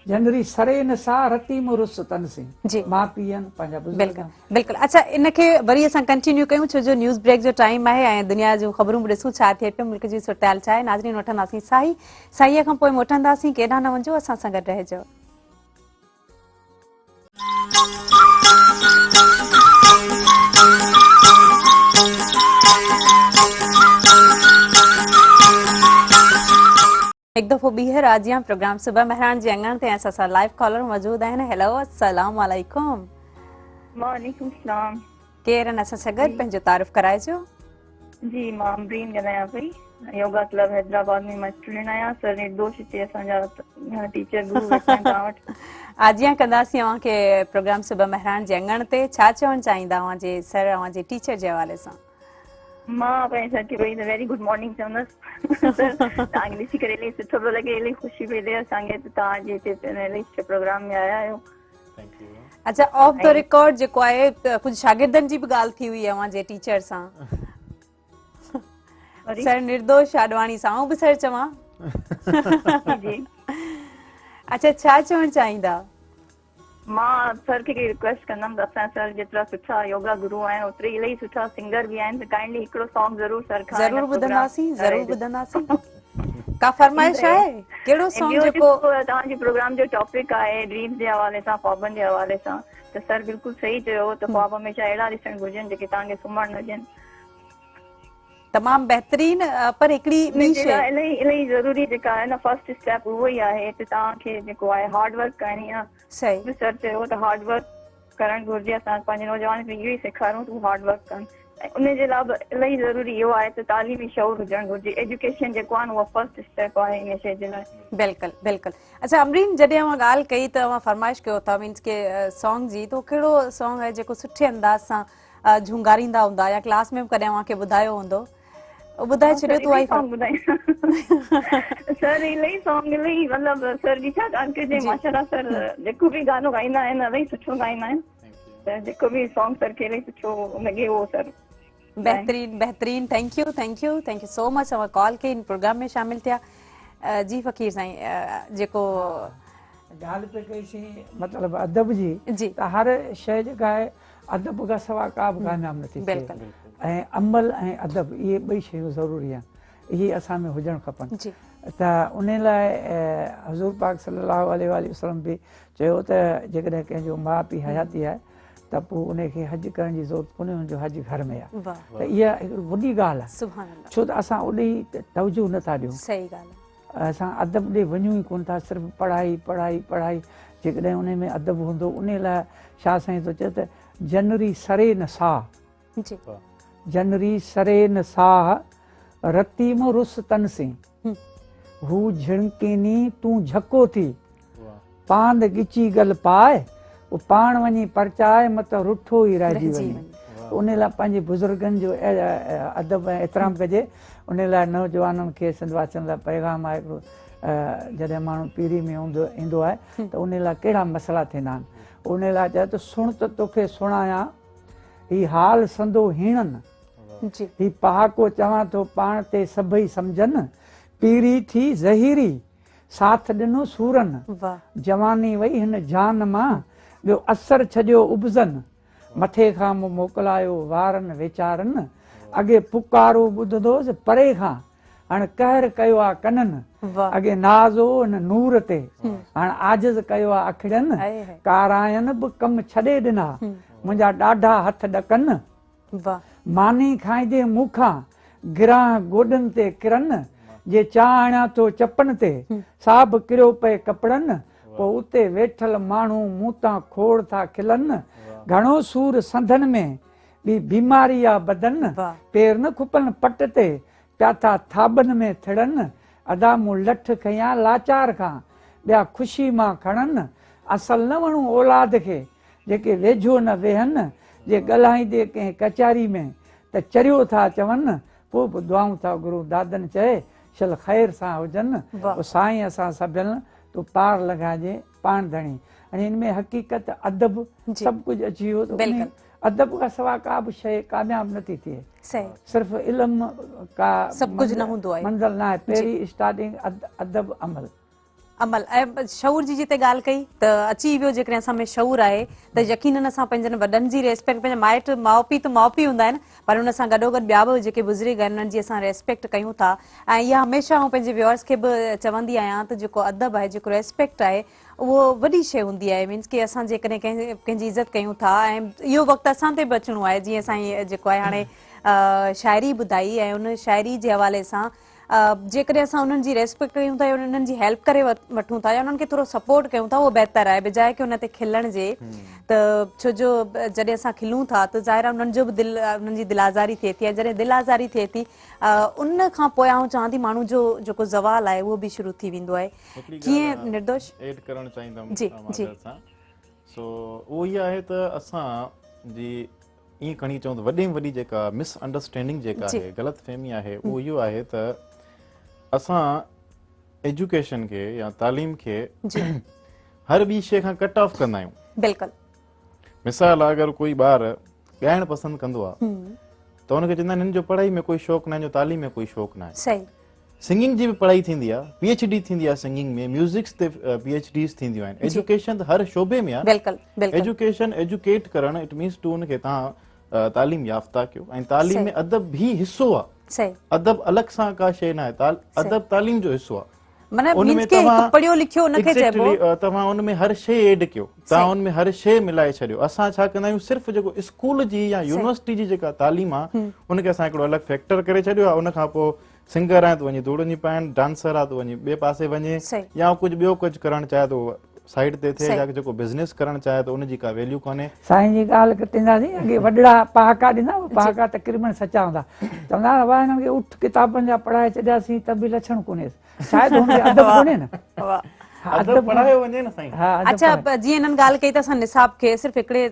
जनवरी सरे न सा रती मुरुस तन सिंह जी माउ पीअनि पंहिंजा बिल्कुलु बिल्कुलु। अच्छा इनखे वरी असां कंटिन्यू कयूं छो जो न्यूज़ ब्रेक जो टाइम आहे ऐं दुनिया जूं ख़बरूं बि ॾिसूं छा थिए पियो मुल्क जी सूरतहाल छा आहे। नाज़रीन वठंदासीं साईअ खां पोइ मोटंदासीं केॾांहुं न वञो असां सां गॾु रहिजो। एक दफ़ो ॿीहर आजियां प्रोग्राम सुबह महरान जे अंगण ते असां सां लाइव कॉलर मौजूदु आहिनि। हेलो अस्सलाम वालेकुम। वालेकुम सलाम। केरु आहिनि असां सां गॾु पंहिंजो तारीफ़ कराइजो। जी मां अमरीन ॻाल्हायां पई योगा क्लब हैदराबाद में मां स्टूडेंट आहियां। सर निर्दोष हिते असांजा टीचर गुरु वेठा आहिनि तव्हां वटि। आजियां कंदासीं अव्हांखे प्रोग्राम सुबह महरान जे अंगण ते छा चवणु चाहींदा अव्हांजे सर अव्हांजे टीचर जे हवाले सां? मां पंहिंजे सर खे पहिरीं त वेरी गुड मॉर्निंग चवंदसि। सर तव्हांखे ॾिसी करे इलाही सुठो पियो लॻे, इलाही ख़ुशी पई थिए असांखे त तव्हां जे हिते इलाही प्रोग्राम में आया आहियो। अच्छा ऑफ द रिकॉर्ड जेको आहे कुझु शागिर्दनि जी बि ॻाल्हि थी हुई अव्हांजे टीचर सां सर निर्दोष आडवाणी सां बि सर चवां। अच्छा छा चवणु चाहींदा? मां सर खे रिक्वेस्ट कंदमि त असांजा सर जेतिरा सुठा योगा गुरु आहिनि ओतिरा इलाही सुठा सिंगर बि आहिनि त काइंडली हिकिड़ो सॉन्ग ज़रूर सर खां ज़रूर ॿुधंदासीं। का फरमाइश आहे कहिड़ो सॉन्ग जेको तव्हांजे प्रोग्राम जो टॉपिक आहे ड्रीम्स जे हवाले सां ख्वाबनि जे हवाले सां त सर बिल्कुलु सही चयो त ख्वाब हमेशह अहिड़ा ॾिसणु घुरिजनि जेके तव्हांखे सुम्हण न ॾियनि। तमामु बहितरीन पर हिकिड़ी ॿी शइ इलाही ज़रूरी जेका आहे न फर्स्ट स्टेप उहो ई आहे त तव्हांखे जेको आहे हार्ड वर्क करणी आहे। सही सर चयो त हार्ड वर्क करणु घुरिजे। असां पंहिंजे नौजवान खे इहो ई सेखारूं तूं हार्ड वर्क कर ऐं उन जे लाइ इलाही ज़रूरी इहो आहे त तालीमी शौर हुजणु घुरिजे। एजुकेशन जेको आहे न उहो फर्स्ट स्टेप आहे इन शइ जे लाइ। बिल्कुलु बिल्कुलु। अच्छा अमरीन जॾहिं अव्हां ॻाल्हि कई त अव्हां फरमाइश कयो था मीन्स के सॉन्ग जी त कहिड़ो सॉन्ग आहे जेको सुठे अंदाज़ सां झुंगारींदा हूंदा या क्लास में बि कॾहिं अव्हांखे ॿुधायो हूंदो ॿुधाए छॾियो तूं आई सॉन्ग ॿुधाई सर इलाही सॉन्ग इलाही मतिलबु सर जी छा ॻाल्हि कजे माशाल्लाह सर जेको बि गानो ॻाईंदा आहिनि इलाही सुठो ॻाईंदा आहिनि त जेको बि सॉन्ग सर खे इलाही सुठो लॻे उहो सर बेहतरीन बेहतरीन थैंक यू सो मच अवां कॉल के इन प्रोग्राम में शामिल थिया जी फ़कीर साईं जेको ॻाल्हि पे कईसीं मतिलबु अदब जी त हर शइ जेका आहे अदब खां सवाइ का बि कामयाबु नथी थिए ऐं अमल ऐं अदब इहे ॿई शयूं ज़रूरी आहिनि इहे असां में हुजणु खपनि त उन लाइ हज़ूर पाक सल्लल्लाहु अलैहि वसल्लम बि चयो त जेकॾहिं कंहिंजो माउ पीउ हयाती आहे त पोइ उनखे हज करण जी ज़रूरत कोन्हे हुनजो हज घर में आहे त इहा हिकिड़ी वॾी ॻाल्हि आहे छो त असां ओॾे तवजो नथा ॾियूं सही ॻाल्हि आहे असां अदब ॾे वञूं ई कोन था सिर्फ़ु पढ़ाई पढ़ाई पढ़ाई जेकॾहिं उन में अदब हूंदो उन लाइ शाह साईं थो चए त जनरी सरे न साह जनरी सरे न साह रतीम रुस तनसी हू झिणकेनी तूं झको थी पांद गिची गल पाए वो पाण वञी परचाए मत रुठो ई रहिजी वञे उन लाइ पंहिंजे बुज़ुर्गनि जो अदब ऐं एतिराम कजे उन लाइ नौजवाननि खे सिंधवासियुनि लाइ पैगाम आहे हिकिड़ो जॾहिं माण्हू पीढ़ी में ईंदो आहे त उन लाइ कहिड़ा मसइला थींदा आहिनि उन लाइ चए त सुण त तोखे सुणायां ही हाल संदो हीणनि ही पहाको चवां थो पाण ते सभई सम्झनि पीरी थी ज़हीरी साथ ॾिनो सूरनि जवानी वई हिन जान मां ॿियो असर छॾियो उबज़नि मथे खां मूं मोकिलायो वारनि वीचारनि अॻे पुकारो ॿुधंदोसि परे खां हाणे कहर कयो आहे कननि अॻे नाज़ हो हिन नूर ते हाणे आजिज़ कयो आहे अखिड़नि कारायनि बि कमु छॾे ॾिना मुंहिंजा ॾाढा हथ ॾकनि मानी खाइजे मूंखां गिरां गोॾनि ते किरनि जे चाह आणियां थो चपनि ते साब किरियो पए कपिड़नि पोइ उते वेठल माण्हू मूं तां खोड़ था खिलनि घणो सूर संधनि में ॿी बीमारी आहे बदन पेर न खुपनि पट ते पिया था थाबनि में थिड़नि अदा मूं लठ खयां लाचार खां ॿिया ख़ुशी मां खणनि असल न वणूं औलाद खे जेके वेझो न वेहनि जे ॻाल्हाईंदे कंहिं कचहरी में त चरियो था चवनि पोइ बि दुआऊं था गुरू दादनि चए शल ख़ैर सां हुजनि पोइ साईं असां सभिनि तूं पार लॻाइजे पाण धणी ऐं हिन में हक़ीक़त अदब सभु कुझु अची वियो त अदब खां सवाइ का बि शइ कामयाबु नथी थिए सिर्फ़ु इल्मु का सभु कुझु न हूंदो आहे मंज़िल न आहे पहिरीं स्टार्टिंग अदब अमल अमल ऐं शऊर जी जिते ॻाल्हि कई त अची वियो जेकॾहिं असां में शऊर आहे त यकीनन असां पंहिंजनि वॾनि जी रेस्पेक्ट पंहिंजा माइट माउ पीउ हूंदा आहिनि पर हुन सां गॾोगॾु ॿिया बि जेके बुज़ुर्ग आहिनि उन्हनि जी असां रेस्पेक्ट कयूं था ऐं इहा हमेशह ऐं पंहिंजे व्यूअर्स खे बि चवंदी आहियां त जेको अदब आहे जेको रेस्पेक्ट आहे उहो वॾी शइ हूंदी आहे मीन्स की असां जेकॾहिं कंहिंजी इज़त कयूं था ऐं इहो वक़्तु असां ते बि अचिणो आहे जीअं असां जेको आहे हाणे शाइरी ॿुधाई ऐं उन शाइरी जे हवाले सां जेकॾहिं असां उन्हनि जी रेस्पेक्ट कयूं था या उन्हनि जी हेल्प करे वठूं था या उन्हनि खे थोरो सपोर्ट कयूं था उहो बहितर आहे बजाए की उन ते खिलण जे त छो जो जॾहिं असां खिलूं था त ज़ाहिर आहे उन्हनि जो बि दिलि उन्हनि जी दिलि आज़ारी थिए थी ऐं जॾहिं दिलि आज़ारी थिए थी उन खां पोइ आउं चवां थी माण्हू जो जेको ज़वाल आहे उहो बि शुरू थी वेंदो आहे कीअं निर्दोष एड करणु चाहींदुमि सो उहो इहा आहे त असां जी ईअं खणी चऊं त वॾे में वॾी जेका मिसअंडरस्टैंडिंग जेका आहे ग़लतफ़हमी आहे उहो इहो आहे त असां एजुकेशन खे या तालीम खे हर ॿी शइ खां कट ऑफ कंदा आहियूं बिल्कुलु मिसाल अगरि कोई ॿार ॻाइणु पसंदि कंदो आहे त हुनखे चवंदा आहिनि हिन जो पढ़ाई में कोई शौक़ु न आहे हिन जो तालीम में कोई शौक़ु न आहे सिंगिंग जी बि पढ़ाई थींदी आहे PhD थींदी आहे सिंगिंग में म्यूज़िक्स ते PhDs थींदियूं आहिनि एजुकेशन त हर शोबे में आहे एजुकेशन एजुकेट करणु इट मीन्स टू हुनखे तव्हां तालीम याफ़्ता कयो ऐं तालीम में अदब भी हिसो आहे अदब अलॻि सां का शइ न आहे अदब तालीम जो हिसो आहे तव्हां उन में हर शइ एड कयो तव्हां उन में हर शइ मिलाए छॾियो असां छा कंदा आहियूं सिर्फ़ु जेको स्कूल जी या यूनिवर्सिटी जी जेका तालीम आहे उनखे असां हिकिड़ो अलॻि फैक्टर करे छॾियो आहे उन खां पोइ सिंगर आहे त वञी धूड़नी पाइनि डांसर आहे त वञी ॿिए पासे वञे या कुझु ॿियो कुझु करणु चाहे त साइड ते थिए या जेको बिज़नेस करणु चाहे त उनजी का वैल्यू कोन्हे साईं जी ॻाल्हि कंदासीं अॻे वॾड़ा पहाका ॾींदा पहाका तक़रीबन सचा हूंदा चवंदा हुआ हिननि खे उठ किताबनि जा पढ़ाए छॾियासीं त बि लक्षण कोन्हे शायदि हुनखे अदब कोन्हे न अदब पढ़ायो वञे न साईं। अच्छा जीअं इन्हनि ॻाल्हि कई त असां निसाब खे सिर्फ़ु हिकिड़े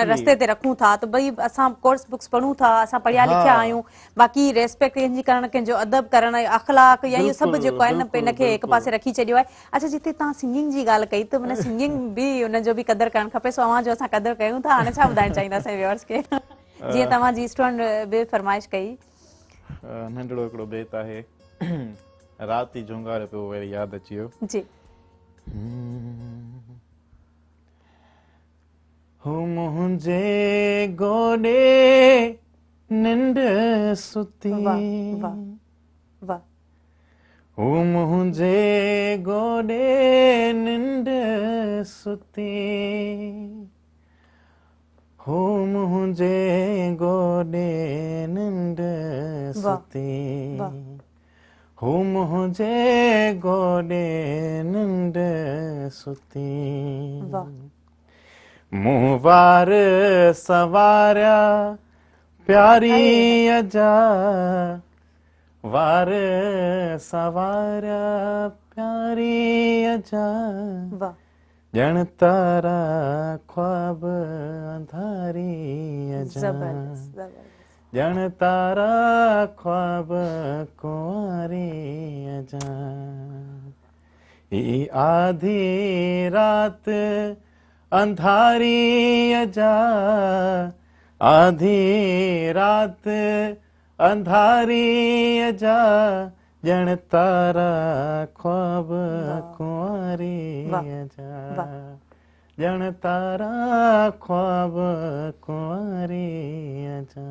रस्ते ते रखूं था त भई असां कोर्स बुक्स पढ़ूं था, असां पढ़िया लिखिया आहियूं, बाक़ी रेस्पेक्ट कंहिंजी करणु, कंहिंजो अदब करणु, अख़लाक या इहो सभु जेको आहे न हिनखे हिकु पासे रखी छॾियो आहे। अच्छा जिते तव्हां सिंगिंग जी ॻाल्हि कई त माना सिंगिंग बि हुनजो बि क़दुरु करणु खपे, सो अवां जो असां क़दुरु कयूं था। हाणे छा ॿुधाइणु चाहींदासीं व्यूअर्स खे जीअं तव्हांजी स्टूडेंट बि फरमाइश कई? नंढड़ो हिकिड़ो बेत आहे, राति ई झुंगारे पियो वरी यादि अची वियो। जी हो मुंहिंजे गोॾे निंड सुती, हो मुंहिंजे गोॾे निंड सुती, हो मुंहिंजे गोॾे निंड सुती, हो मुंहिंजे गोॾे निंड सुती, मूं वार सवारिया प्यारीअ जा, वार सवारिया प्यारीअ जा, ॼण तारा ख्वाब अंधारीअ जा, ॼण तारा ख्वाब कुंवारीअ जा, ही आधी रात अंधारीअ जा, आधी रात अंधारीअ जा, ॼण तारा ख्वाब कुंवारीअ जा, ॼण तारा ख्वाब कुंवारीअ जा।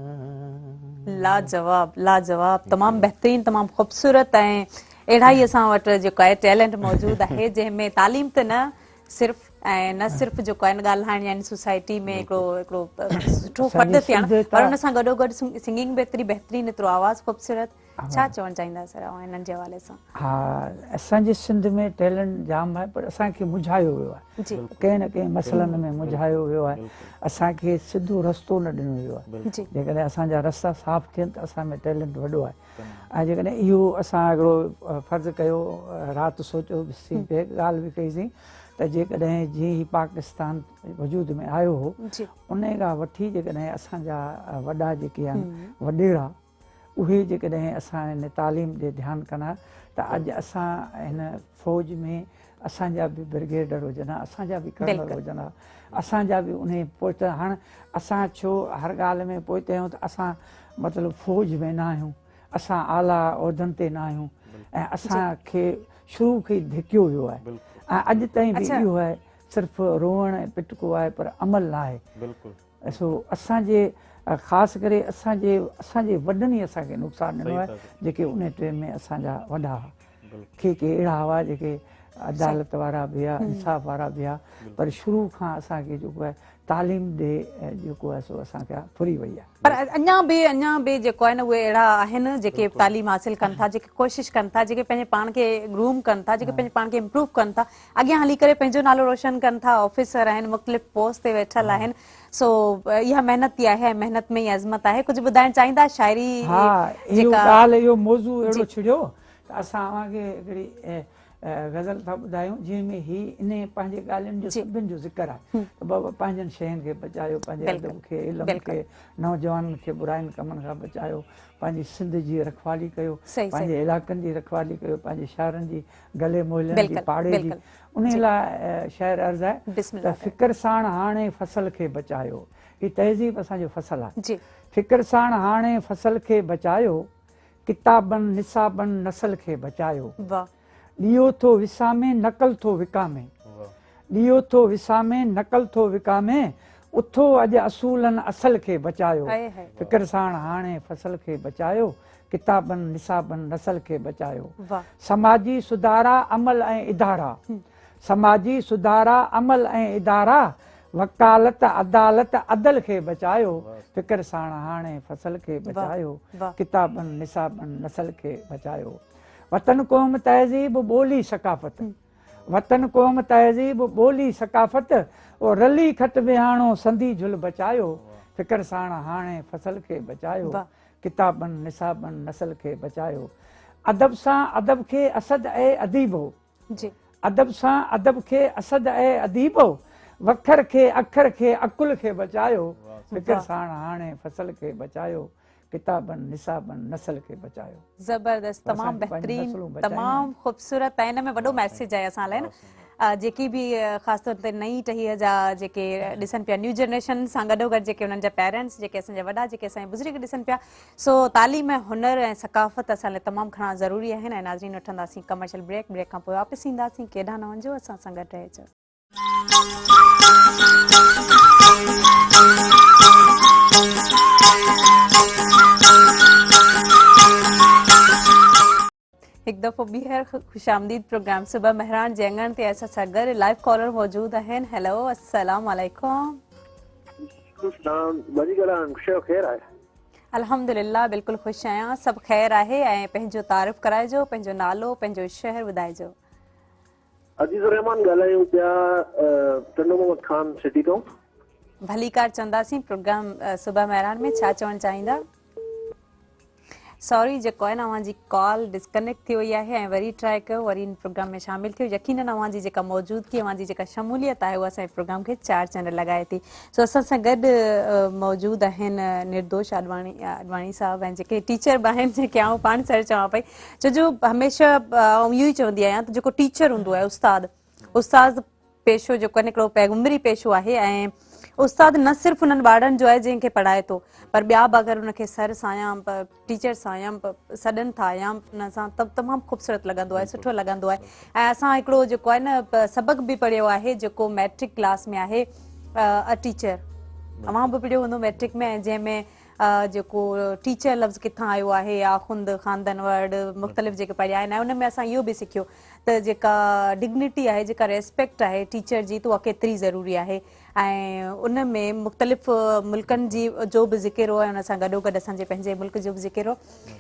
लाजवाब लाजवाब, तमामु बहितरीन, तमामु ख़ूबसूरत ऐं अहिड़ा ई असां वटि जेको आहे टैलेंट मौजूदु आहे जंहिंमें तालीम त न सिर्फ़ु ऐं न सिर्फ़ु जेको आहे ॻाल्हाइण यानी सोसाइटी में हिकिड़ो सुठो फर्द थियणु, पर हुन सां गॾोगॾु सिंगिंग बि एतिरी बहितरीन, एतिरो आवाज़ु ख़ूबसूरत। छा चवणु चाहींदासीं हिननि जे हवाले सां? हा, असांजे सिंध में टैलेंट जाम आहे, पर असांखे मुझायो वियो आहे, कंहिं न कंहिं मसइलनि में मुझायो वियो आहे, असांखे सिधो रस्तो न ॾिनो वियो आहे। जेकॾहिं असांजा रस्ता साफ़ थियनि त असां में टैलेंट वॾो आहे। ऐं जेकॾहिं इहो असां हिकिड़ो फ़र्ज़ु कयो, राति सोचियो ॻाल्हि बि कईसीं त जेकॾहिं जीअं ई पाकिस्तान वजूद में आयो हो, उन खां वठी जेकॾहिं असांजा वॾा जेके आहिनि वॾेरा, उहे जेकॾहिं असां हिन तालीम ॾे ध्यानु कंदा त अॼु असां हिन फ़ौज में असांजा बि ब्रिगेडर हुजनि हा, असांजा बि कर्नल हुजनि हा, असांजा बि उन पोइ हाणे असां छो हर ॻाल्हि में पोइ आहियूं त असां मतिलबु फ़ौज में न आहियूं, असां आला उहिदनि ते न आहियूं, ऐं असांखे शुरू खां ई धिकियो वियो आहे। ऐं अॼु ताईं बि इहो आहे, सिर्फ़ु रोअण ऐं पिटको आहे, पर अमल न आहे। ॾिसो असांजे ख़ासि करे असांजे वॾनि ई असांखे नुक़सानु ॾिनो आहे, जेके उन टाइम में असांजा वॾा हुआ, के अहिड़ा हुआ जेके अदालत वारा बि हुआ, इंसाफ़ वारा बि हुआ, पर शुरू खां असांखे जेको आहे तालीम ॾे जेको आहे सो असांखे फुरी वई आहे। पर अञा बि जेको आहे न उहे अहिड़ा आहिनि जेके तालीम हासिल कनि था, जेके कोशिशि कनि था, जेके पंहिंजे पाण खे ग्रूम कनि था, जेके पंहिंजे पाण खे इम्प्रूव कनि था, अॻियां हली करे पंहिंजो नालो रोशन कनि था, ऑफिसर आहिनि, मुख़्तलिफ़ पोस्ट ते वेठल आहिनि। सो इहा महिनत ई आहे, महिनत में ई अज़मत आहे। कुझु ॿुधाइणु चाहींदा शाइरी? हा, इहो ॻाल्हि, इहो मौज़ू अहिड़ो छिड़ियो त असां तव्हांखे हिकिड़ी गज़ल था ॿुधायूं जंहिंमें ही इन पंहिंजे ॻाल्हियुनि जो सभिनि जो ज़िक्र आहे त बाबा पंहिंजनि शयुनि खे बचायो, पंहिंजे अदब खे, इल्म खे, नौजवाननि खे बुराइनि कमनि खां बचायो, पंहिंजी सिंध जी रखवाली कयो, पंहिंजे इलाइक़नि जी रखवाली कयो, पंहिंजे शहरनि जी गले मोहल्लनि जी पाड़े जी। उन लाइ शाइर अर्ज़ु आहे त फ़िक्र साण हाणे फसल खे बचायो, हीअ तहज़ीब असांजो फसल आहे। फ़िक्र साण हाणे फसल खे बचायो, किताबनि निसाबनि नसल खे बचायो, ॾियो थो विसामे नकल थो विकामे, ॾियो थो विसामे नकल थो विकामे, उथो अॼु असूलनि असल खे बचायो। फ़िक्र साण हाणे फसल खे बचायो, किताबनि निसाबनि नसल खे बचायो। समाजी सुधारा अमल ऐं इदारा, समाजी सुधारा अमल ऐं इदारा, वकालत अदालत अदल खे बचायो। फ़िक्र साण हाणे फसल खे बचायो, किताबनि निसाबनि नसल खे बचायो। वतन क़ौम तहज़ीब ॿोली सकाफ़त, वतन क़ौम तहज़ीब ॿोली सकाफ़त, ओ रली खट विहाणो संधी झुल बचायो। फ़िक्र साण हाणे फसल खे बचायो, किताबनि निसाबनि नसल खे बचायो। अदब सां अदब खे असद ऐं अदीब हो, अदब सां अदब खे असद ऐं अदीबो वखर खे अखर खे अकुल खे बचायो फिक्र साण हाणे फसल खे बचायो किताबन निसाबन नस्ल खे बचायो। जबरदस्त, तमाम बेहतरीन, तमाम खूबसूरत है। इनमें वॾो मैसेज आहे असां लाइ न, जेकी भी ख़ासि तौर ते नई टहीअ जा जेके ॾिसनि पिया, न्यू जनरेशन सां गॾोगॾु जेके उन्हनि जा पेरेंट्स, जेके असांजा वॾा, जेके असांजा बुज़ुर्ग ॾिसनि पिया, सो तालीम ऐं हुनर ऐं सकाफ़त असां लाइ तमामु घणा ज़रूरी आहिनि। ऐं नाज़रीन वठंदासीं कमर्शियल ब्रेक, ब्रेक खां पोइ वापसि ईंदासीं। केॾांहुं न वञिजो, असां सां गॾु रहिजो। एक दफ़ो ॿीहर खुशामदीद प्रोग्राम सुबह मेहरान जे अंगण ते असां सां गॾु लाइव कॉलर मौजूद आहिनि। हेलो, अस्सलाम वालेकुम। अल्हम्दुलिल्लाह, बिल्कुलु ख़ुशि आहियां, सभु ख़ैर आहे। ऐं पंहिंजो तारीफ़ कराइजो, पंहिंजो नालो, पंहिंजो शहर ॿुधाइजो। अजीज़ुर रहमान ॻाल्हायूं पिया टंडो मोहम्मद खान सिटी तो। भलीकार चवंदासीं प्रोग्राम सुबह मेहरान में, छा चवणु चाहींदा? सॉरी, जेको आहे न अव्हांजी कॉल डिस्कनेक्ट थी वई आहे ऐं वरी ट्राए कयो, वरी इन प्रोग्राम में शामिल थियो। यकीनन अव्हांजी जेका मौजूदगी, अव्हांजी जेका शमूलियत आहे, उहा असांजे प्रोग्राम खे 4 चंड लॻाए थी। सो असां सां गॾु मौजूद आहिनि निर्दोष आडवाणी साहब, ऐं जेके टीचर बि आहिनि, जेके आउं पाण सर चवां पई, छो जो हमेशह इहो ई चवंदी आहियां त जेको टीचर हूंदो आहे, उस्ताद पेशो जेको आहे हिकिड़ो पैगुंबरी पेशो आहे। ऐं उस्ताद न सिर्फ़ु उन्हनि ॿारनि जो आहे जंहिंखे पढ़ाए थो, पर ॿिया बि अगरि उनखे सर सां या टीचर सां या सॾनि था या उन सां त तमामु ख़ूबसूरत लॻंदो आहे, सुठो लॻंदो आहे। ऐं असां हिकिड़ो जेको आहे न सबक़ बि पढ़ियो आहे, जेको मैट्रिक क्लास में आहे, अ टीचर, अव्हां बि पढ़ियो हूंदो मैट्रिक में, जंहिंमें जेको टीचर लफ़्ज़ किथां आयो आहे, आखुंद, खानदन वर्ड, मुख़्तलिफ़ जेके पढ़िया आहिनि। ऐं उन में असां इहो बि सिखियो त जेका डिग्निटी आहे, जेका रेस्पेक्ट आहे टीचर जी, त उहा केतिरी ज़रूरी आहे। ऐं उन में मुख़्तलिफ़ मुल्कनि जी जो बि ज़िकिर हो, ऐं उन सां गॾोगॾु असांजे पंहिंजे मुल्क जो बि ज़िकिर हो।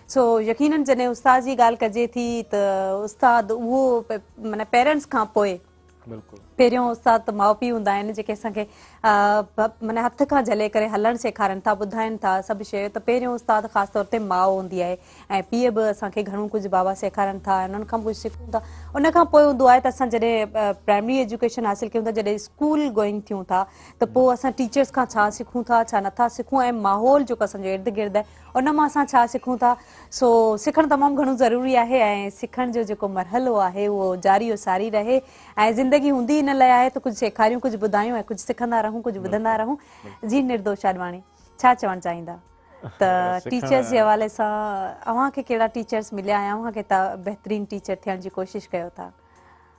सो यकीनन जॾहिं उस्ताद जी ॻाल्हि कजे थी त उस्ताद उहो माना पेरेंट्स खां पोइ पहिरियों उस्ताद त माउ पीउ हूंदा आहिनि, जेके असांखे माना हथ खां झले करे हलणु सेखारनि था, ॿुधाइनि था सभु शयूं। त पहिरियों उस्ताद ख़ासि तौर ते माउ हूंदी आहे, ऐं पीउ बि असांखे घणो कुझु बाबा सेखारनि था, उन्हनि खां कुझु सिखूं था। उन खां पोइ हूंदो आहे त असां जॾहिं प्राइमरी एजुकेशन हासिलु कयूं था, जॾहिं स्कूल गोइंग थियूं था, त पोइ असां टीचर्स खां छा सिखूं था, छा नथा सिखूं, ऐं माहौल जेको असांजो इर्द गिर्द आहे उन मां असां छा सिखूं था। सो सिखणु तमामु घणो ज़रूरी आहे, ऐं सिखण जो जेको मरहलो आहे उहो जारी और सारी रहे। ऐं ज़िंदगी हूंदी इन लाइ आहे त कुझु सेखारियूं, कुझु ॿुधायूं, ऐं कुझु सिखंदा रहूं, कुझु ॿुधंदा रहूं। जी निर्दोष आडवाणी, छा चवणु चाहींदा? त टीचर्स जे हवाले सां अव्हांखे कहिड़ा टीचर्स मिलिया ऐं अव्हांखे तव्हां बहितरीन टीचर थियण जी कोशिशि कयो था?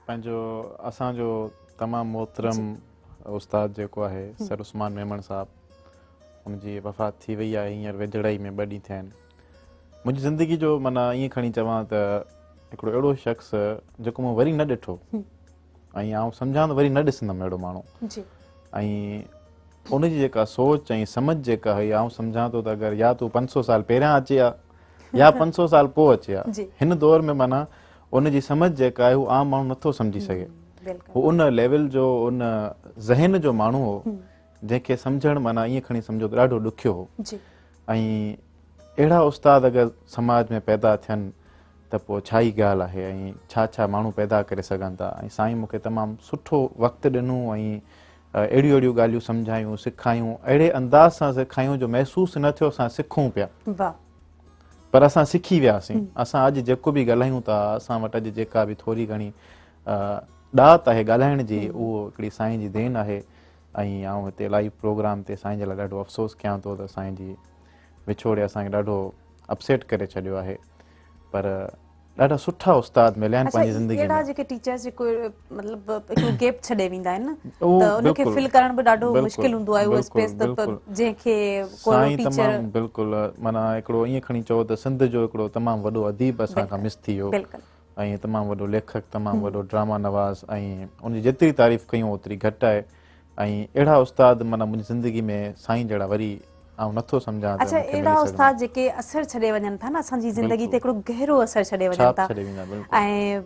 पंहिंजो असांजो तमामु मोहतरम उस्ताद जेको आहे सर उस्मान मेमण साहब, हुनजी वफ़ात थी वई आहे हींअर वेझड़ाई में 2 ॾींहं थिया आहिनि। मुंहिंजी ज़िंदगी जो माना ईअं खणी चवां त हिकिड़ो अहिड़ो शख़्स जेको मूं वरी न ॾिठो, ऐं आउं सम्झां त वरी न ॾिसंदुमि अहिड़ो माण्हू। ऐं उनजी जेका सोच ऐं सम्झ जेका हुई, आउं सम्झां थो त अगरि या तूं 500 साल पहिरियां अचे हा या 500 साल पोइ अचे हा, हिन दौर में माना उनजी सम्झ जेका आहे, हू आम माण्हू नथो सम्झी सघे। हू उन लेवल जो, उन ज़हन जो माण्हू हो, जंहिंखे सम्झणु माना ईअं खणी सम्झो त ॾाढो ॾुखियो हो। ऐं अहिड़ा उस्ताद अगरि समाज में पैदा थियनि त पोइ छा ई ॻाल्हि आहे, ऐं छा छा माण्हू पैदा करे सघनि था। ऐं साईं मूंखे तमामु सुठो वक़्तु ॾिनो, ऐं अहिड़ियूं अहिड़ियूं ॻाल्हियूं सम्झायूं, सिखायूं, अहिड़े अंदाज़ सां सिखायूं जो महसूसु न थियो असां सिखूं पिया, पर असां सिखी वियासीं। असां अॼु जेको बि ॻाल्हायूं था, असां वटि अॼु जेका बि थोरी घणी ॾात आहे ॻाल्हाइण जी, उहो हिकिड़ी साईं जी देन आहे। ऐं आउं हिते लाइव प्रोग्राम ते साईं जे लाइ ॾाढो अफ़सोस कयां थो त साईं जी विछोड़े असांखे ॾाढो अपसेट करे छॾियो आहे। पर ॾाढा सुठा उस्ताद मिलिया आहिनि पंहिंजी ज़िंदगी में। अहिड़ा जेके टीचर्स जेको मतिलबु हिकिड़ो गैप छॾे वेंदा आहिनि न, त उनखे फिल करण बि ॾाढो मुश्किल हूंदो आहे, उहो स्पेस जंहिंखे कोई टीचर बिल्कुलु माना हिकिड़ो ईअं खणी चओ त सिंध जो हिकिड़ो तमामु वॾो अदीब असां खां मिस थी वियो, ऐं तमामु वॾो लेखक, तमामु वॾो ड्रामा नवाज़, ऐं उनजी जेतिरी तारीफ़ कयूं ओतिरी घटि आहे। ऐं अहिड़ा उस्ताद माना मुंहिंजी ज़िंदगी में साईं जहिड़ा वरी ऐं नथो सम्झां। अच्छा, अहिड़ा उस्ताद जेके असर छॾे वञनि था न असांजी ज़िंदगी ते, हिकिड़ो गहरो असर छॾे वञनि था। ऐं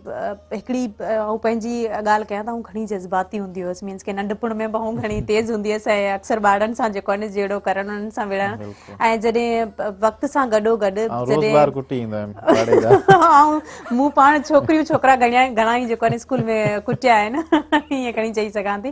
हिकिड़ी आउं पंहिंजी ॻाल्हि कयां त आउं घणी जज़्बाती हूंदी हुअसि, मीन्स के नंढपण में आउं घणी तेज़ हूंदी हुअसि ऐं अक्सर ॿारनि सां जेको आहे न जहिड़ो करणु उन्हनि सां विढ़णु, ऐं जॾहिं वक़्त सां गॾोगॾु ऐं मूं पाण छोकिरियूं छोकिरा घणा ई जेको आहे न स्कूल में कुटिया आहिनि ईअं खणी चई सघां थी।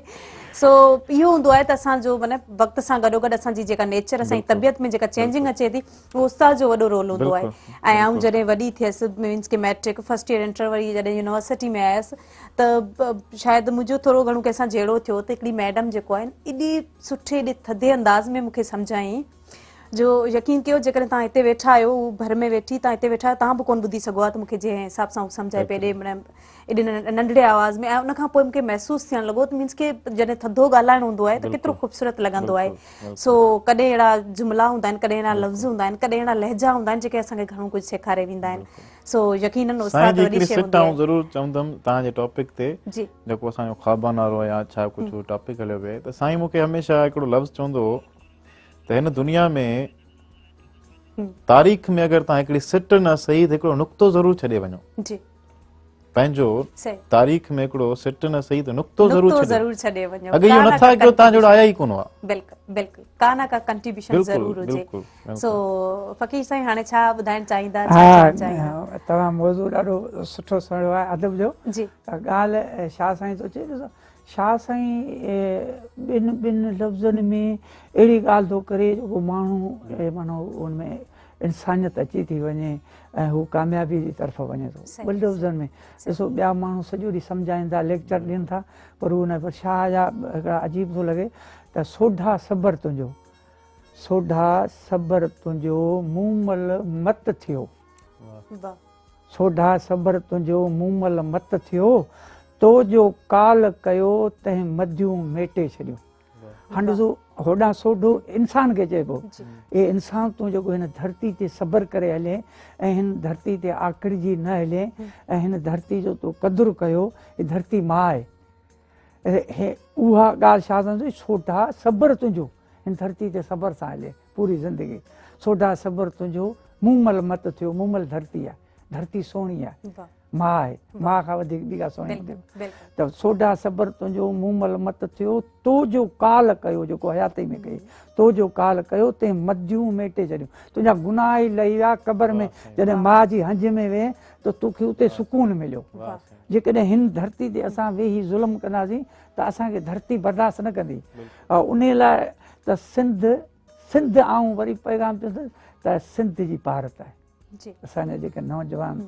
सो इहो हूंदो आहे त असांजो मतिलबु वक़्त सां गॾोगॾु असांजी जेका नेचर, असांजी तबियत में जेका चेंजिंग अचे थी, उहो उस्ताद जो वॾो रोल हूंदो आहे। ऐं आउं जॾहिं वॾी थियसि, मीन्स के मैट्रिक फर्स्ट ईयर इंटर, वरी जॾहिं यूनिवर्सिटी में आयसि त शायदि मुंहिंजो थोरो घणो कंहिंसां जहिड़ो थियो त हिकिड़ी मैडम जेको आहे एॾी सुठे एॾे थधे अंदाज़ में मूंखे सम्झाईं जो यकीन कयो जेकॾहिं तव्हां हिते वेठा आहियो, घर में वेठी तव्हां हिते वेठा आहियो, तव्हां बि कोन ॿुधी सघो आहे त मूंखे जंहिं हिसाब सां सम्झाए पे एॾे नंढड़े आवाज़ में। ऐं उन खां पोइ मूंखे महसूसु थियणु लॻो त मीन्स के जॾहिं थधो ॻाल्हाइणु हूंदो आहे त केतिरो ख़ूबसूरत लॻंदो आहे। सो कॾहिं अहिड़ा जुमिला हूंदा आहिनि, कॾहिं अहिड़ा लफ़्ज़ हूंदा आहिनि, कॾहिं अहिड़ा लहजा हूंदा आहिनि जेके असांखे घणो कुझु सेखारे वेंदा आहिनि। सो यकीनन उस्ताद वॾी शइ हूंदी आहे। ज़रूरु चवंदुमि तव्हांजे टॉपिक ते जेको असांजो ख़्वाबान वारो या छा कुझु टॉपिक हलियो पिए, त साईं मूंखे हमेशह हिकिड़ो लफ़्ज़ चवंदो हो त हिन दुनिया में तारीख़ में अगरि तव्हां हिकिड़ी सिट न सही त हिकिड़ो नुक़्तो ज़रूरु छॾे वञो। पंहिंजो तारीख़ में हिकिड़ो सिट न सही त नुक़्तो ज़रूरु छॾे वञो। अगरि इहो नथा कयो तव्हां जहिड़ो आया ई कोन हुआ। बिल्कुलु बिल्कुलु, का न का कंट्रीब्यूशन ज़रूरु हुजे। सो फ़कीर साईं हाणे छा ॿुधाइणु चाहींदा? तव्हां मौज़ू ॾाढो सुठो खणियो आहे अदब जो। ॻाल्हि शाह साईं थो चए, ॾिसो शाह साईं ॿिनि लफ़्ज़नि में अहिड़ी ॻाल्हि थो करे जेको माण्हू मानो उनमें इंसानियत अची थी वञे ऐं हू कामयाबी जी तरफ़ वञे थो। ॿिनि लफ़्ज़नि में ॾिसो ॿिया माण्हू सॼो ॾींहुं सम्झाईंदा, लेक्चर ॾियनि था, पर उन पर शाह जा हिकिड़ा अजीब थो लॻे त सोढा सबर तुंहिंजो, सोढा सबर तुंहिंजो मूमल मत थियो, सोढा सबर तुंहिंजो मूमल मत थियो, तो जो काल कयो तंहिं मदियूं मेटे छॾियो। हाणे ॾिसो होॾां सोढो इंसान खे चइबो, ए इंसान तूं जेको हिन धरती ते सबर करे हले ऐं हिन धरती ते आखिड़िजी न हले ऐं हिन धरती जो तूं क़दुरु कयो, हीअ धरती मां आहे। उहा ॻाल्हि छा सम्झो, सोढा सबर तुंहिंजो, हिन धरती ते सबर सां हले पूरी ज़िंदगी, सोढा सबर तुंहिंजो मूमल मत थियो। मूमल धरती आहे, धरती सुहिणी आहे, मां आहे, मां खां वधीक ॿी का सुहिणी त सोढा सबर तुंहिंजो मूमल मत थियो, तो जो काल कयो, जेको हयाती में कई, तो जो काल कयो तंहिं मदियूं मेटे छॾियो। तुंहिंजा गुनाह ई लही विया क़बर में, जॾहिं माउ जी हंज में वेह त तोखे उते सुकून मिलियो। जेकॾहिं हिन धरती ते असां वेही ज़ुल्म कंदासीं त असांखे धरती बर्दाश्त न कंदी। उन लाइ त सिंध आऊं वरी पैगाम चवंदुसि त सिंध जी भारत आहे। असांजा जेके नौजवान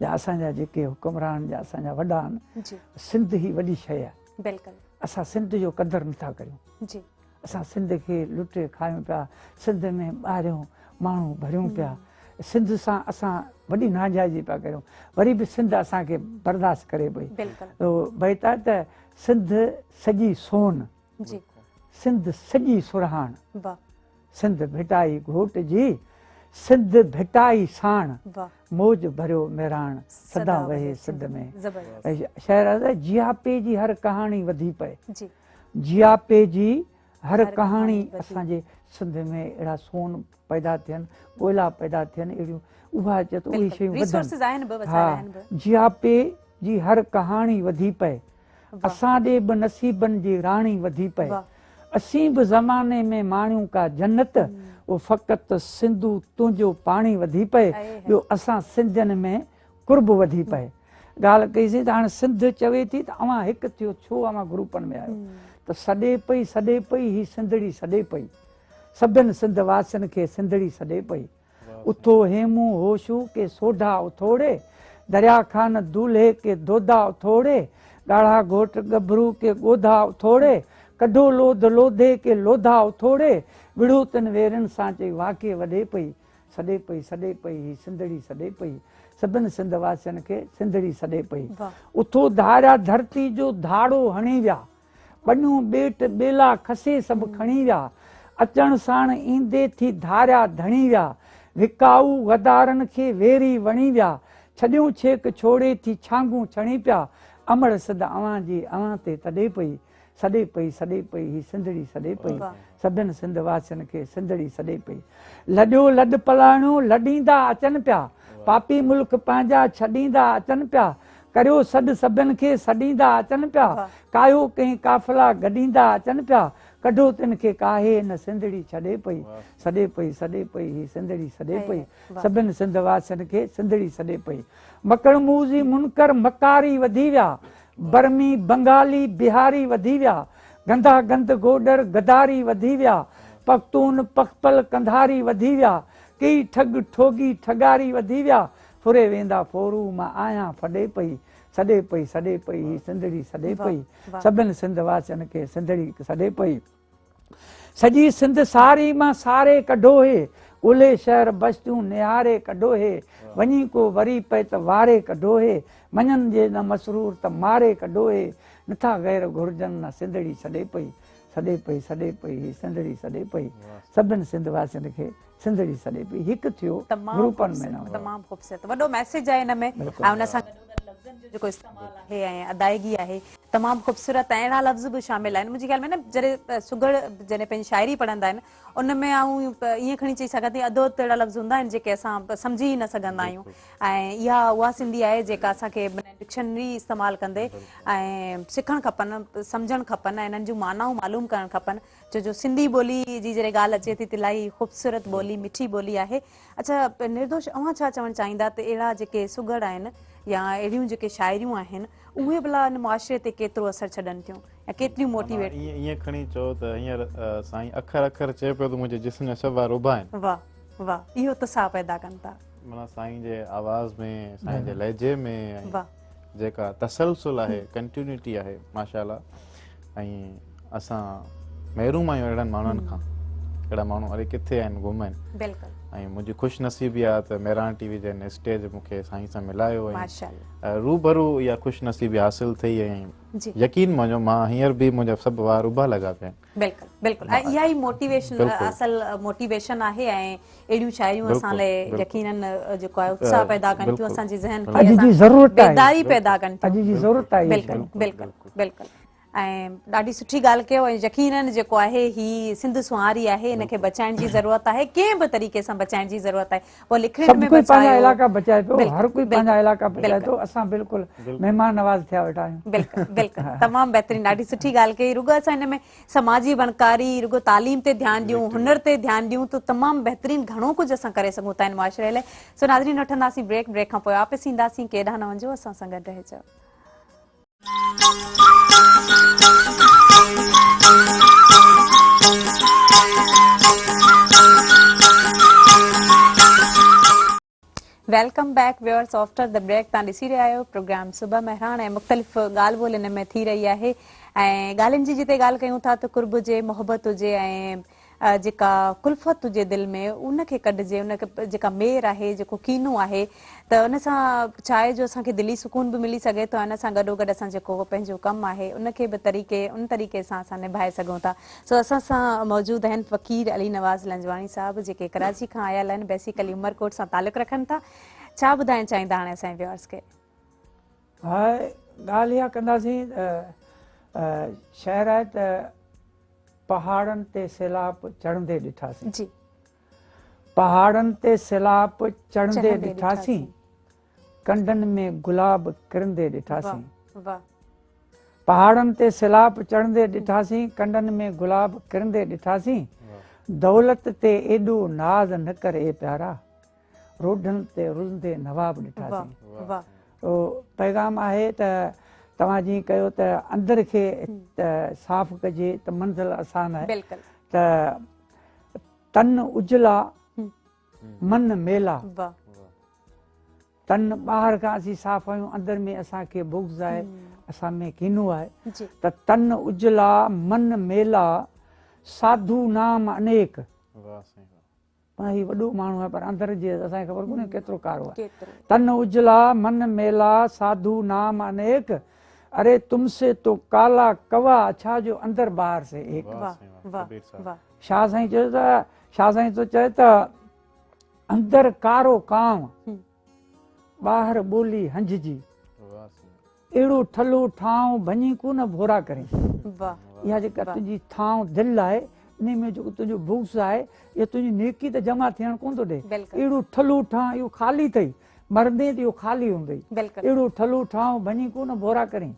या असांजा जेके हुकुमरान या असांजा वॾा आहिनि, सिंध ई वॾी शइ आहे। असां सिंध जो क़दुरु नथा करियूं, असां सिंध खे लुटे खायूं पिया, सिंध में ॿाहिरियों माण्हू भरियूं पिया, सिंध सां असां वॾी नाजाइज़ी पिया करियूं, वरी बि सिंध असांखे बर्दाश्त करे पई। भई त सिंध सॼी सोन, सिंध सॼी सुरहाण, सिंध भिटाई घोट जी, सिंध भिटाई साण, मौज भरियो मेराण, सदा वहे सिंध में। शायर जियापे जी हर कहाणी वधी पए, जियापे जी हर कहाणी असांजे सिंध में अहिड़ा सोन पैदा थियनि, कोयला पैदा थियनि, अहिड़ियूं उहा चए त उहे शयूं वधनि। हा, जियापे जी हर कहाणी वधी पए, असां ॾे बि नसीबनि जी राणी वधी पए, असीं बि ज़माने में माणियूं का जन्नत, वो फ़क़ति सिंधू तुंहिंजो पाणी वधी पए, ॿियो असां सिंधियुनि में कुर्ब वधी पए। ॻाल्हि कईसीं त हाणे सिंध चवे थी त अवां हिकु थियो, छो अवां ग्रुपनि में आहियो, त सॾे पई ही सिंधड़ी सॾे पई, सभिनि सिंध वासियुनि खे सिंधड़ी सॾे पई। उथो हेमू होशू के सोढा उथोड़े, दरिया खान दूल्हे के दोधा उथोड़े, ॻाढ़ा घोट गभरू के ॻोधा उथोड़े, कढो लोध लोधे के लोधा उथोड़े, विड़ूतनि वेरनि सां चई वाके वॾे पई, सॾे पई ही सिंधड़ी सॾे पई, सभिनि सिंध वासियुनि खे सिंधड़ी सॾे पई। उथो धारिया धरती जो धाड़ो हणी विया, पनियूं ॿेट ॿेला खसे सभु खणी विया, अचण साण ईंदे थी धारिया धणी विया, विकाऊ गदारनि खे वेरी वणी विया, छॾियूं छेक छोड़े थी छांगूं छणी पिया, अमड़ सिध अवां जी अवां ते तॾे पई, सॾे पई ही सिंधड़ी सॾे पई सभिनि सिंध वासियुनि खे सिंधड़ी सॾे पई। लॾियो लॾ पलाणियो लॾींदा अचनि पिया पापी मुल्क पंहिंजा छॾींदा अचनि पिया करियो सॾु सभिनि खे सॾींदा अचनि पिया कायो कंहिं काफ़िला गॾींदा अचनि पिया कढो तिन खे काहे न सिंधड़ी छॾे पई ही सिंधड़ी सॾे पई सभिनि सिंध वासियुनि खे सिंधड़ी सॾे पई। मकड़ मूज़ी मुनकर मकारी वधी विया बर्मी बंगाली बिहारी वधी विया गंदा गंद गोडर गदारी वधी विया पख्तून पखपल कंधारी वधी विया कई ठग ठोगी ठगारी वधी विया फुरे वेंदा फोरू मां आहियां फॾे पई सॾे पई ही सिंधड़ी सॾे पई सभिनि सिंध वासियुनि खे सिंधड़ी सॾे पई। सॼी सिंध सारी मां सारे कढो हे उले शहर बस्तियूं निहारे कढो हे वञी को वरी पए त वारे कढो हे मञनि जे न मसरूर त मारे कढो हे नथा गैर घुरजनि न सिंधड़ी सॾे पई ही सिंधड़ी सॾे पई सभिनि सिंध वासियुनि खे सिंधड़ी सॾे पई। हिकु थियो ग्रुपनि में न तमामु ख़ूबसूरत वॾो मैसेज आहे हिन में ऐं उन सां लफ़्ज़नि जो जेको इस्तेमालु आहे ऐं अदायगी आहे तमामु ख़ूबसूरत ऐं अहिड़ा लफ़्ज़ बि शामिल आहिनि। मुंहिंजे ख़्याल में न जॾहिं सुगड़ जॾहिं पंहिंजी शाइरी पढ़ंदा आहिनि उन में आऊं ईअं खणी चई सघां थी अधो त अहिड़ा लफ़्ज़ हूंदा आहिनि जेके असां सम्झी ई न सघंदा आहियूं ऐं इहा उहा सिंधी आहे जेका असांखे डिक्शनरी इस्तेमालु कंदे ऐं सिखणु खपनि सम्झणु खपनि ऐं इन्हनि जूं मानाऊं मालूम करणु खपनि छो जो सिंधी ॿोली जी जॾहिं ॻाल्हि अचे थी त इलाही ख़ूबसूरत ॿोली मिठी ॿोली आहे। अच्छा निर्दोष अव्हां छा चवणु चाहींदा त अहिड़ा जेके सुगड़ आहिनि या अहिड़ियूं जेके शाइरियूं आहिनि उहे भला इन मुआशरे ते केतिरो असरु छॾनि थियूं ऐं केतिरियूं मोटिवेट ईअं खणी चओ त हींअर साईं अखर अखर चए पियो त मुंहिंजे जिस्म जा सभु रुबा आहिनि। वाह वाह इहो तसाह पैदा कनि था माना साईं जे आवाज़ में साईं जे लहजे में जेका तसलसल आहे कंटिन्यूटी आहे माशाअल्लाह ऐं असां महिरूम आहियूं अहिड़नि माण्हुनि खां अहिड़ा माण्हू अरे किथे आहिनि गुम आहिनि बिल्कुलु ऐं मुंहिंजी ख़ुशनसीबी आहे त मेहरान टीवी जे हिन स्टेज मूंखे साईं सां मिलायो ऐं रूबरू इहा ख़ुशनसीबी हासिलु थी ऐं यकीन मञो मां हींअर बि मुंहिंजा सभु वार रुबा लॻा पिया आहिनि। बिल्कुलु बिल्कुलु ऐं इहा ई मोटिवेशन असल मोटिवेशन आहे ऐं अहिड़ियूं शाइरियूं असां लाइ यकीनन जेको आहे उत्साह पैदा कनि थियूं असांजी ज़हन खे बेदारी पैदा कनि थियूं बिल्कुलु बिल्कुलु बिल्कुलु ऐं ॾाढी सुठी ॻाल्हि कयो ऐं यकीनन जेको आहे ही सिंध सुहारी आहे हिनखे बचाइण जी ज़रूरत आहे कंहिं बि तरीक़े सां बचाइण जी ज़रूरत आहे वो लिखण में पंहिंजा इलाइक़ा बचाए पियो हर कोई पंहिंजा इलाइक़ा बचाए थो असां बिल्कुलु महिमान नवाज़ थिया वेठा आहियूं। बिल्कुलु बिल्कुलु तमामु बहितरीन ॾाढी सुठी ॻाल्हि कई रुगो असां हिन में समाजी वणकारी रुगो तालीम ते ध्यानु ॾियूं हुनर ते ध्यानु ॾियूं त तमामु बहितरीन घणो कुझु असां करे सघूं था हिन मुआशरे लाइ। सो नाज़रीन वठंदासीं ब्रेक खां पोइ वापसि ईंदासीं केॾांहुं न वञो असां सां गॾु रहिजो। Welcome back viewers after the break तव्हां ॾिसी रहिया आहियो प्रोग्राम सुबह मेहरान ऐं मुख़्तलिफ़ ॻाल्हि ॿोल हिन में थी रही आहे ऐं ॻाल्हियुनि जी जिते ॻाल्हि कयूं था त कुर्ब हुजे मोहबत हुजे ऐं जेका कुल्फत हुजे दिलि में उनखे कढिजे उनखे जेका मेर आहे जेको कीनो आहे त उन सां छा आहे जो असांखे दिली सुकून बि मिली सघे थो हिन सां गॾोगॾु असां जेको पंहिंजो कमु आहे उनखे बि उन तरीक़े सां असां निभाए सघूं था। सो असां सां मौजूदु आहिनि फ़क़ीर अली नवाज़ लंजवाणी साहिबु जेके कराची खां आयल आहिनि बेसिकली उमरकोट सां तालुक़ु रखनि था। छा ॿुधाइणु चाहींदा हाणे असांजे व्यूअर्स खे? हा ॻाल्हि इहा कंदासीं शहर आहे त पहाड़नि ते सैलाब चढ़ंदे ॾिठासीं जी पहाड़नि ते सैलाब चढ़ंदे ॾिठासीं कंडनि में गुलाब किरंदे ॾिठासीं पहाड़नि ते सैलाब चढ़ंदे ॾिठासीं कंडनि में गुलाब किरंदे ॾिठासीं दौलत ते एॾो नाज़ न करे प्यारा रोडनि ते रुलंदे नवाब ॾिठासीं। पैगाम आहे त तव्हां जीअं कयो त अंदरि खे साफ़ कजे त मंज़िल आसान आहे त तन उजला मन मेला तन ॿाहिरि खां असीं साफ़ आहियूं अंदरि में असांखे बुग़्ज़ आहे असां में कीनो आहे त तन उजला मन मेला साधू नाम अनेक ही वॾो माण्हू आहे पर अंदरि जे असांखे ख़बर कोन्हे केतिरो कारो आहे। तन उजला मन मेला साधू नाम अनेक अरे तुमसे तो काला कवा अच्छा जो अंदर बाहर से एक। शाह साईं तो चए त अंदर कारो कांव ॿाहिरि ॿोली हंज जी अहिड़ो ठलो ठाव भञी कोन भोरा करें। इहा जेका तुंहिंजी थांव दिलि आहे इन में जेको तुंहिंजो बुग्स आहे इहा तुंहिंजी नेकी त जमा थियण कोन थो ॾे। अहिड़ो ठलो ठाव, इहो ख़ाली अथई, मरंदे त इहो ख़ाली हूंदई। अहिड़ो ठलो ठाव भञी कोन भोरा करें।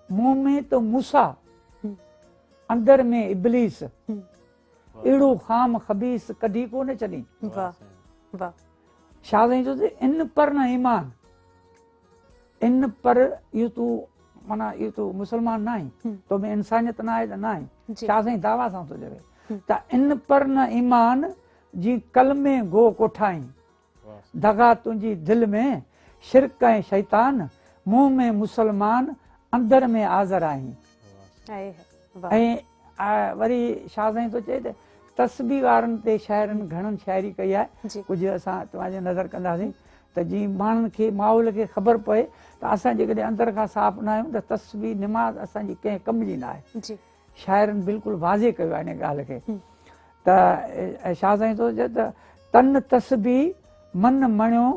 मुंह में तो मूसा अंदर में इब्लीस, अहिड़ो खाम खबीस कढी कोन छॾी। छा साईं चयो इन पर न ईमान, इन पर इहो तूं माना इहो तूं मुस्लमान न आहीं, तो में इंसानियत न आहे त न आहे। छा साईं दावा सां थो चवे त इन पर न ईमान जी कलमे गो कोठाई, दगा तुंहिंजी दिलि में शिरक ऐं शैतान, मुंह में मुसलमान अंदर में आज़र आहीं। ऐं वरी छा साईं थो चए त तस्बीह वारनि ते शाइरनि घणनि शाइरी कई आहे। कुझु असां तव्हांजे नज़र कंदासीं त जीअं माण्हुनि खे माहौल खे ख़बर पए त असां जेकॾहिं अंदर खां साफ़ न आहियूं त तस्बीह निमाज़ असांजी कंहिं कम जी न आहे। शाइरनि बिल्कुलु वाज़े कयो आहे इन ॻाल्हि खे। त छा साईं थो चए त तन तस्बीह मन मणियो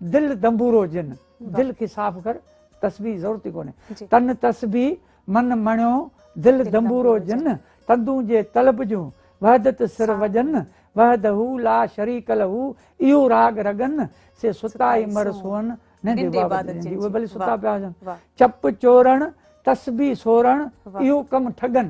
दिलि दंबूरो जिन, दिलि खे साफ़ कर, तस्बीह ज़रूरत ई कोन्हे। तन तस्बीह मन मणियो दिलि दंबूरो जिन, तंदू जे तलब जूं वहदत सिर वजन, वहदहू ला शरीक लहू, इहो राग रगन से सुताई मर सुवन नंढे बाबत जिंदी। उहे भली सुता पिया हुजनि। चप चोरण तस्बीह सोरण, इहो कमु ठगन,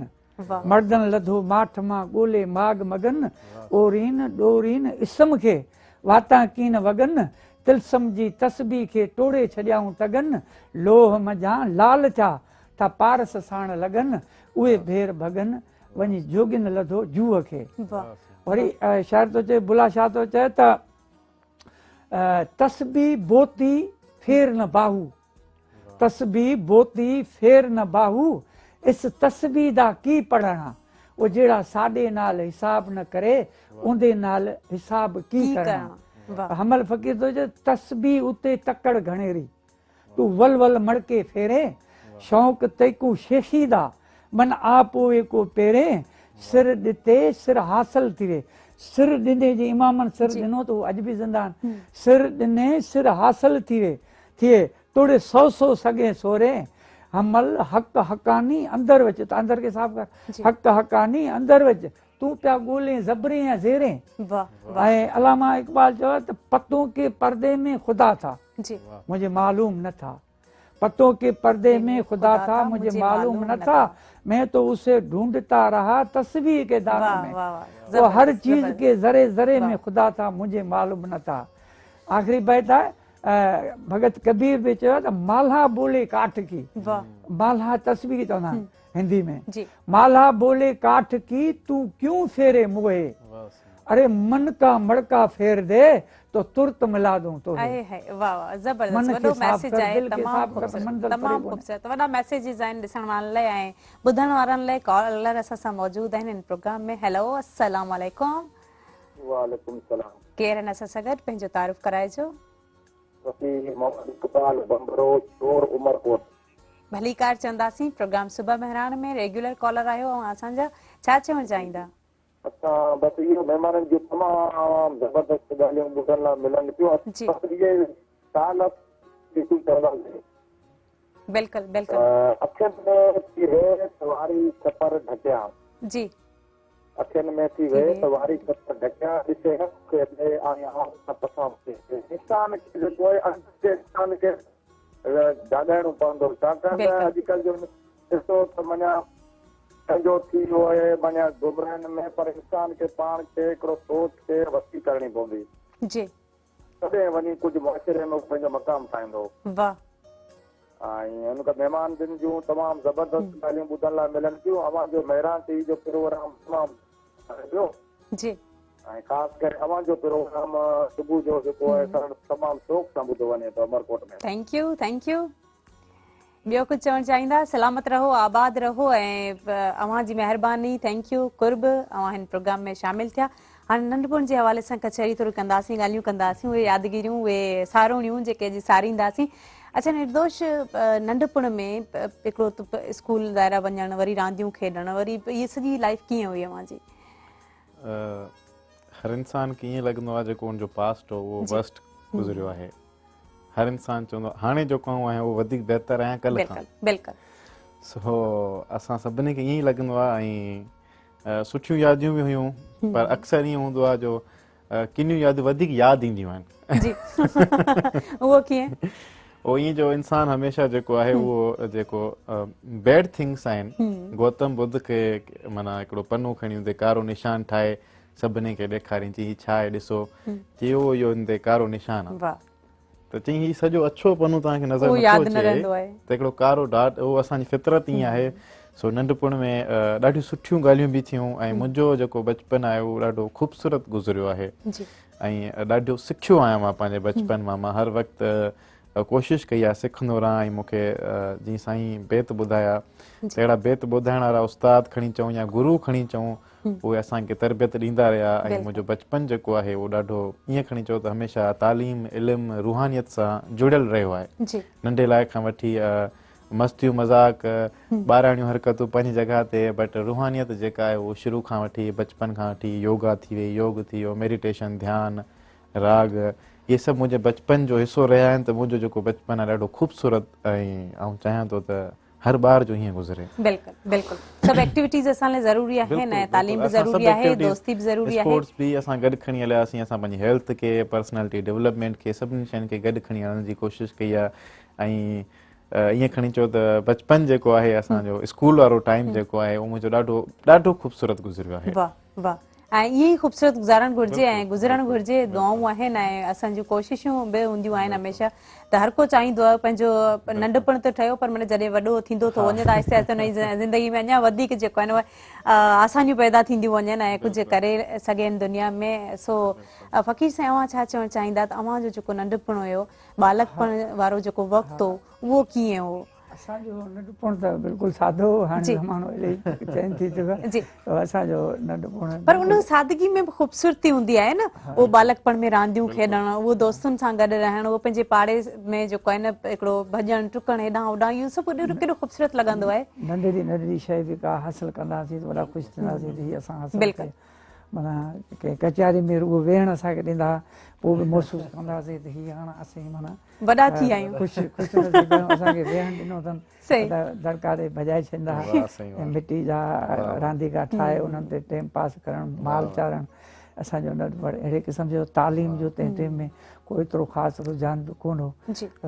मर्दन लधो माठ मां ॻोल्हे माग मगन, ओरीन ॾोरीन इसम खे वाता कीन वगन, तिलसम जी तस्बीह खे टोड़े छॾियाऊं तगन, लोह मझां लाल थिया था पारस साण लॻन, उहे भेर भगन वञी जोगिन लधो जूह खे। वरी शाइर थो चए बुला शाह थो चए त तस्बीह बोती फेर न बाहू, तस्बीह बोती फेर न बाहू, इस तस्बीह दा की पढ़ना, वो जेड़ा साडे नाल हिसाब न करे उंदे नाल हिसाब की करना। हमल फकीर तो जे तस्बीह उते तकड़ घणेरी, तू वल वल मड़के फेरे, शौक तैकू शेखीदा, मन आपोए को पेरे, सिर ॾिते सिर हासिल थी वे। सिर ॾिने जे इमामन सिर ॾिनो तो अॼु बि ज़िंदा आहिनि। सिर ॾिने सिर हासिल थी वे थिए, तोड़े सौ सौ सॻे सोरे, हमल हक़ हक़ानी अंदर वच, त अंदर खे साफ़ कर, हक़ हक़ानी अंदर वच, तूं पिया ॻोल्हे ज़बरे या ज़ेरे। ऐं अलामा इक़बाल चयो त पतों के पर्दे में खुदा था मुझे मालूम न था, पतों के पर्दे में खुदा था मुझे मालूम न था, मैं तो उसे ढूंढता रहा तस्बीह के दानों में, वो हर चीज के जरे जरे में खुदा था मुझे मालूम न था। आखिरी बैत है भगत कबीर भी चयो त माल्हा बोले काठ की, माल्हा तस्बीह चवंदा आहिनि हिंदी में, माल्हा बोले काठ की तू क्यों फेरे मुहे, अरे मन का मड़का फेर दे तो तुरत मिला दूं तो। वाह वाह जबरदस्त, वॾो मैसेज आहे, तमामु ख़ूबसूरत वॾा मैसेजिस आहिनि ॾिसण वारनि लाइ ऐं ॿुधण वारनि लाइ। कॉलर असां सां मौजूद आहिनि इन प्रोग्राम में। हेलो अस्सलाम वालेकुम। वालेकुम सलाम। केरु आहिनि असां सां गॾु, पंहिंजो तारीफ़ कराइजो। भली कार चवंदासीं, प्रोग्राम सुबह मेहरान में रेगुलर कॉलर आहियो ऐं असांजा छा चवणु चाहींदा? असां बसि इहो महिमाननि जूं तमामु ज़बरदस्त ॻाल्हियूं ॿुधण लाइ मिलनि थियूं। बिल्कुलु बिल्कुलु। अखियुनि में थी वे सवारी छपर ढकिया, जी अखियुनि में थी वे सवारी छपर ढकिया, ॾिसे इंसान खे जेको आहे इंसान खे जाॻाइणो पवंदो, छाकाणि त अॼुकल्ह जो ॾिसो त माना पंहिंजो थी वियो आहे माना गुमराहनि में, पर इंसान खे पाण खे हिकिड़ो सोच खे वसी करणी पवंदी, जी तॾहिं वञी कुझु मुआशिरे में पंहिंजो मक़ाम ठाहींदो। ऐं हुन खां महिमान जिन जूं तमामु ज़बरदस्त ॻाल्हियूं ॿुधण लाइ मिलनि थियूं। अव्हांजो महिरान टीवी जो प्रोग्राम तमामु पियो, जी ऐं ख़ासि करे अव्हांजो प्रोग्राम सुबुह जो जेको आहे तमामु शौक़ सां ॿुधो वञे थो अमरकोट में। Thank U thank U. ॿियो कुझु चवणु चाहींदा? सलामत रहो, आबाद रहो ऐं अव्हांजी महिरबानी, थैंक यू कुर्ब, अव्हां हिन प्रोग्राम में शामिल थिया। हाणे नंढपण जे हवाले सां कचहरी थोरी कंदासीं, ॻाल्हियूं कंदासीं, उहे यादगिरियूं उहे सारोणियूं जेके अॼु सारींदासीं। अच्छा निर्दोष, नंढपण में हिकिड़ो स्कूल दायरा वञणु, वरी रांदियूं खेॾणु, वरी इहा सॼी लाइफ कीअं हुई अव्हांजी? हर इंसान खे ईअं लॻंदो आहे जेको हुनजो पास्ट हो उहो वर्स्ट गुज़रियो आहे, हर इंसान चवंदो हाणे जेको आऊं आहियां उहो वधीक बहितर आहियां कल्ह खां। बिल्कुलु सो असां सभिनी खे ईअं ई लॻंदो आहे ऐं सुठियूं यादियूं बि हुयूं, पर अक्सर ईअं हूंदो आहे जो किनियूं यादियूं वधीक यादि ईंदियूं आहिनि। जी उहो कीअं? उहो ईअं जो इंसानु हमेशह जेको आहे उहो जेको बैड थिंग्स आहिनि, गौतम बुद्ध खे माना हिकिड़ो पनो खणी हुन ते कारो निशान ठाहे सभिनी खे ॾेखारियईं, चई हीउ छा आहे ॾिसो, चई इहो हिन ते कारो निशान आहे। त चई हीउ सॼो अछो पनो तव्हांखे नज़र नथो अचे त हिकिड़ो कारो डाट, उहो असांजी फितरत ईअं आहे। सो नंढपण में ॾाढियूं सुठियूं ॻाल्हियूं बि थियूं ऐं मुंहिंजो जेको बचपन आहे उहो ॾाढो ख़ूबसूरत गुज़रियो आहे ऐं ॾाढियो सिखियो आहियां मां पंहिंजे बचपन मां। मां हर वक़्तु कोशिशि कई आहे सिखंदो रहां ऐं मूंखे जीअं साईं बेत ॿुधाया त अहिड़ा बेत ॿुधाइण वारा उस्ताद खणी चऊं या गुरू खणी चऊं, उहे असांखे तरबियत ॾींदा रहिया ऐं मुंहिंजो बचपन जेको आहे उहो ॾाढो ईअं खणी चओ त हमेशह तालीम इल्मु रूहानियत सां जुड़ियल रहियो आहे। नंढे लाइ खां वठी मस्तियूं मज़ाक ॿाराणियूं हरकतूं पंहिंजी जॻह ते, बट रूहानियत जेका आहे उहो शुरू खां वठी बचपन खां वठी योगा थी वई, योग थी वियो, मेडिटेशन, ध्यानु, राग, इहे सभु मुंहिंजे बचपन जो हिसो रहिया आहिनि। त मुंहिंजो जेको बचपन आहे ॾाढो ख़ूबसूरत ऐं आउं चाहियां थो त हर ॿार जो हीअं गुज़रे। बिल्कुलु बिल्कुलु, सभु एक्टिविटीज़ असां लाइ ज़रूरी आहिनि ऐं तालीम बि ज़रूरी आहे, दोस्ती बि ज़रूरी आहे, स्पोर्ट्स बि असां गॾु खणी हलियासीं। असां पंहिंजी हेल्थ खे, पर्सनैलिटी डेवलपमेंट खे, सभिनी शयुनि खे गॾु खणी हलण जी कोशिशि कई आहे। ऐं ईअं खणी चओ त बचपन जेको आहे असांजो स्कूल वारो टाइम जेको आहे उहो मुंहिंजो ॾाढो ॾाढो ख़ूबसूरत गुज़रियो आहे। वाह वाह, ऐं ईअं ई ख़ूबसूरत गुज़ारणु घुरिजे ऐं गुज़रणु घुरिजे। दुआऊं आहिनि ऐं असांजूं कोशिशूं बि हूंदियूं आहिनि हमेशह। त हर को चाहींदो आहे पंहिंजो नंढपण त ठहियो, पर माना जॾहिं वॾो थींदो थो वञे त आहिस्ते आहिस्ते हुनजी ज़िंदगी में अञा वधीक जेको आहे न आसानियूं पैदा थींदियूं वञनि ऐं कुझु करे सघनि दुनिया में। सो फ़क़ीर साईं, अव्हां छा चवणु चाहींदा त अव्हां जो जेको नंढपण हुयो, बालकपण वारो जेको वक़्तु हो, उहो कीअं हो? असांजो नंढपण त बिल्कुलु सादो हो। हाणे ज़मानो इलाही चेंज थी चुको आहे, त असांजो नंढपण पर उन सादगी में बि ख़ूबसूरती हूंदी आहे न। उहो बालकपण में रांदियूं खेॾणु, उहो दोस्तनि सां गॾु रहणु, उहो पंहिंजे पाड़े में जेको आहे न हिकिड़ो भॼणु टुकणु हेॾां होॾां, इहो सभु केॾो ख़ूबसूरत लॻंदो आहे। नंढड़ी नंढड़ी शइ बि का हासिल कंदासीं त वॾा ख़ुशि थींदासीं त हीअ असां हासिल माना कंहिं कचहरी में रुॻो वेहण असांखे ॾींदा, पोइ बि महसूसु कंदासीं त हीअ हाणे असीं माना वॾा थी विया आहियूं, ख़ुशि असांखे वेहणु ॾिनो अथनि, दड़कारे भॼाए छॾींदा ऐं मिटी जा रांदीगा ठाहे उन्हनि ते टाइम पास करणु, माल चाढ़णु। असांजो नंढपण अहिड़े क़िस्म जो तालीम जो तंहिं टाइम में कोई एतिरो ख़ासि रुझान बि कोन हो। त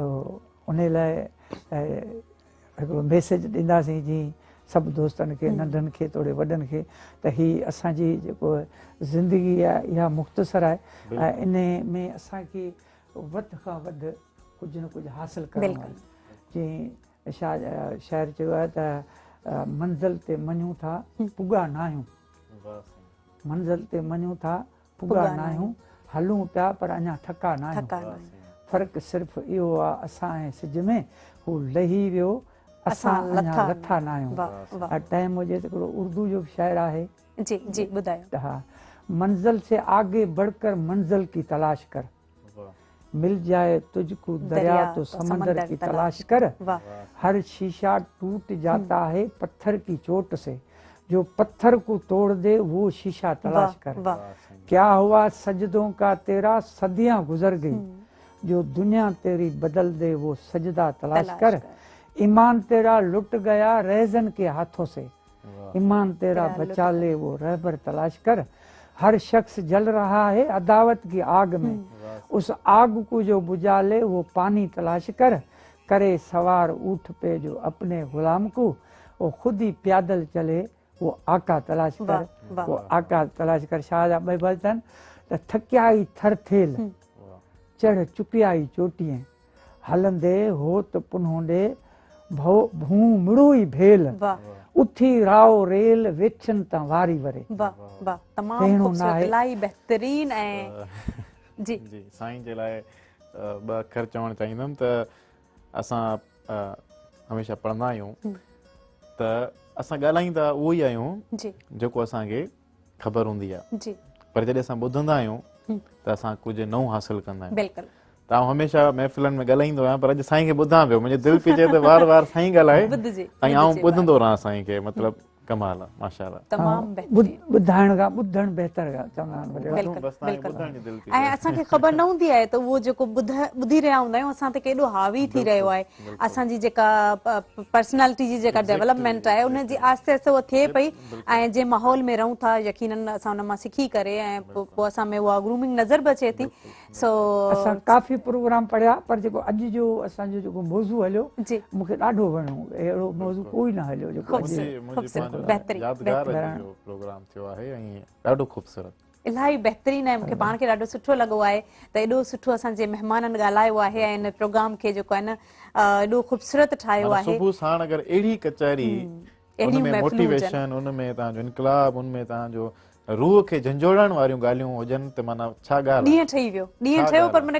उन लाइ हिकिड़ो मैसेज ॾींदासीं जीअं सभु दोस्तनि खे, नंढनि खे, थोरे वॾनि खे, त हीअ असांजी जेको ज़िंदगी आहे इहा मुख़्तसर आहे ऐं इन में असांखे वधि खां वधि कुझु न कुझु हासिलु करणो आहे। जीअं शाइर चयो आहे त मंज़िल ते मञूं था पुॻा न आहियूं, मंज़िल ते मञूं था पुॻा न आहियूं, हलूं पिया पर अञा थका न आहियूं, फ़र्क़ु सिर्फ़ु इहो आहे असां ऐं सिज में, हू लही वियो असां अञा लथा न आहियूं। टाइम हुजे त हिकिड़ो उर्दू जो बि शाइर आहे, जी जी ॿुधायो। हा, मंज़िल से आगे बढ़कर मंज़िल की तलाश कर, मिल जाए तुझको दरिया तो समंदर की तलाश कर, हर शीशा टूट जाता है पत्थर की चोट से, जो पत्थर को तोड़ दे वो शीशा तलाश कर, क्या हुआ सजदों का तेरा सदियां गुजर गई, जो दुनिया तेरी बदल दे वो सजदा तलाश कर, ईमान तेरा लुट गया रहजन के हाथों से, ईमान तेरा बचा ले वो रहबर तलाश कर, हर शख्स जल रहा है अदावत की आग में, उस आग को जो बुझा ले वो पानी तलाश कर, करे सवार ऊँट पे जो अपने गुलाम को, वो खुद ही प्यादल चले वो आका तलाश कर, वो आका तलाश कर। शाहजा ॿई भॼन त थकियाई थर थेल चढ़ चुकियाई चोटियां, हलंदे हो त पुनोंडे भू मिड़ो ई भेल, उथी राव रेल वेठन ता वारी वरे। वाह वाह, तमामु ख़ूबसूरत, इलाही बहितरीन। ऐं जी जी, साईं जे लाइ ॿ अखर चवणु चाहींदुमि त असां हमेशह पढ़ंदा आहियूं त असां ॻाल्हाईंदा उहो ई आहियूं जेको असांखे ख़बर हूंदी आहे, पर जॾहिं असां ॿुधंदा आहियूं त असां कुझु नओं हासिलु कंदा आहियूं। बिल्कुलु, त आउं हमेशह महफ़िलनि में ॻाल्हाईंदो आहियां, पर अॼु साईं खे ॿुधां पियो, मुंहिंजी दिलि पई चए त वार वार साईं ॻाल्हाए ऐं आउं ॿुधंदो रहां साईं खे। मतिलबु कमाल आहे माशाल्लाह तमाम बेहतरीन ॿुधाइण खां ॿुधण बहितर चवंदा आहिनि बस तव्हांखे ॿुधण जी दिलि थी ऐं असांखे ख़बर न हूंदी आहे त उहो जेको ॿुधी रहिया हूंदा आहियूं असां ते केॾो हावी थी रहियो आहे असांजी जेका पर्सनैलिटी जी जेका डेवलपमेंट आहे उन जी आस्ते आस्ते उहा थिए पई ऐं जे माहौल में रहूं था यकीनन असां उन मां सिखी करे ऐं पोइ असां में उहा ग्रूमिंग नज़र बि अचे थी सो असां काफ़ी प्रोग्राम पढ़िया पर जेको अॼु जो असांजो जेको मौज़ू हलियो मूंखे ॾाढो वणियो अहिड़ो मौज़ू कोई न हलियो जेको प्रोग्राम थियो आहे ऐं ॾाढो ख़ूबसूरत इलाही बहितरीन आहे मूंखे पाण खे ॾाढो सुठो लॻो आहे त एॾो सुठो असांजे महिमाननि ॻाल्हायो आहे ऐं हिन प्रोग्राम खे जेको आहे न एॾो ख़ूबसूरत ठाहियो आहे सुबुह साण अगरि अहिड़ी कचहरी उनमें मोटिवेशन उनमें तव्हांजो इनकलाब उनमें तव्हांजो रूह खे झंझोड़ण वारियूं ॻाल्हियूं हुजनि त माना छा ॻाल्हि ॾींहुं ठही वियो ॾींहुं ठहियो पर माना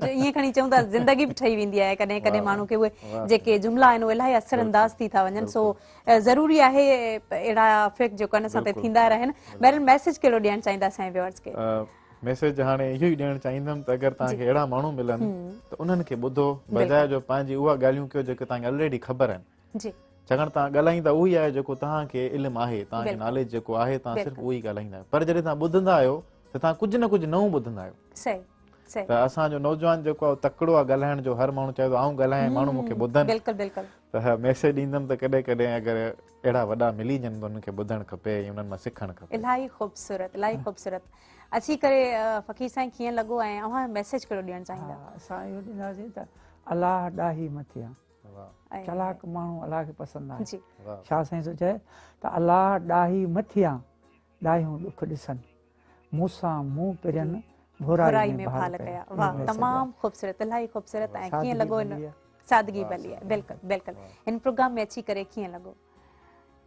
ईअं खणी चऊं था ज़िंदगी बि ठही वेंदी आहे कॾहिं कॾहिं माण्हू खे उहे जेके जुमिला आहिनि उहे इलाही असर अंदाज़ थी था वञनि सो ज़रूरी आहे अहिड़ा इफेक्ट जेको आहे असां ते थींदा रहनि बहरहाल मैसेज कहिड़ो ॾियणु चाहींदा असांजे व्यूअर्स खे मैसेज हाणे इहो ई ॾियणु चाहींदुमि त अगरि तव्हांखे अहिड़ा माण्हू मिलनि त उन्हनि खे ॿुधो बजाए जो पंहिंजी उहा ॻाल्हियूं कयो जेके तव्हांखे ऑलरेडी ख़बर आहिनि छाकाणि तव्हां ॻाल्हाईंदा उहो ई आहे जेको तव्हांखे इल्मु आहे तव्हांखे नॉलेज जेको आहे तव्हां सिर्फ़ु उहो ई ॻाल्हाईंदा आहियो पर जॾहिं तव्हां ॿुधंदा आहियो त तव्हां कुझु न कुझु नओं ॿुधंदा आहियो त असांजो नौजवान जेको आहे तकिड़ो आहे ॻाल्हाइण जो हर माण्हू चए थो आऊं ॻाल्हायां माण्हू मूंखे ॿुधनि त मैसेज ॾींदुमि त कॾहिं कॾहिं अगरि अहिड़ा वॾा मिली वञनि त उन्हनि खे ॿुधणु खपे ऐं उन्हनि मां सिखणु खपे इलाही ख़ूबसूरत अची करे फ़कीर साईं कीअं लॻो ऐं अव्हां मैसेज कहिड़ो ॾियणु चाहींदा असां इहो ॾींदासीं त अलाह ॾाही मथियां चलाक माण्हू अलाह खे पसंदि आहे छा साईं थो चए त अलाह ॾाही मथियां ॾाहियूं ॾुख ॾिसनि मूंसां मुंहुं पिरियनि बुराई में भाल कया वाह तमामु ख़ूबसूरत इलाही ख़ूबसूरत ऐं कीअं लॻो हिन सादगी भली आहे बिल्कुलु बिल्कुलु हिन प्रोग्राम में अची करे कीअं लॻो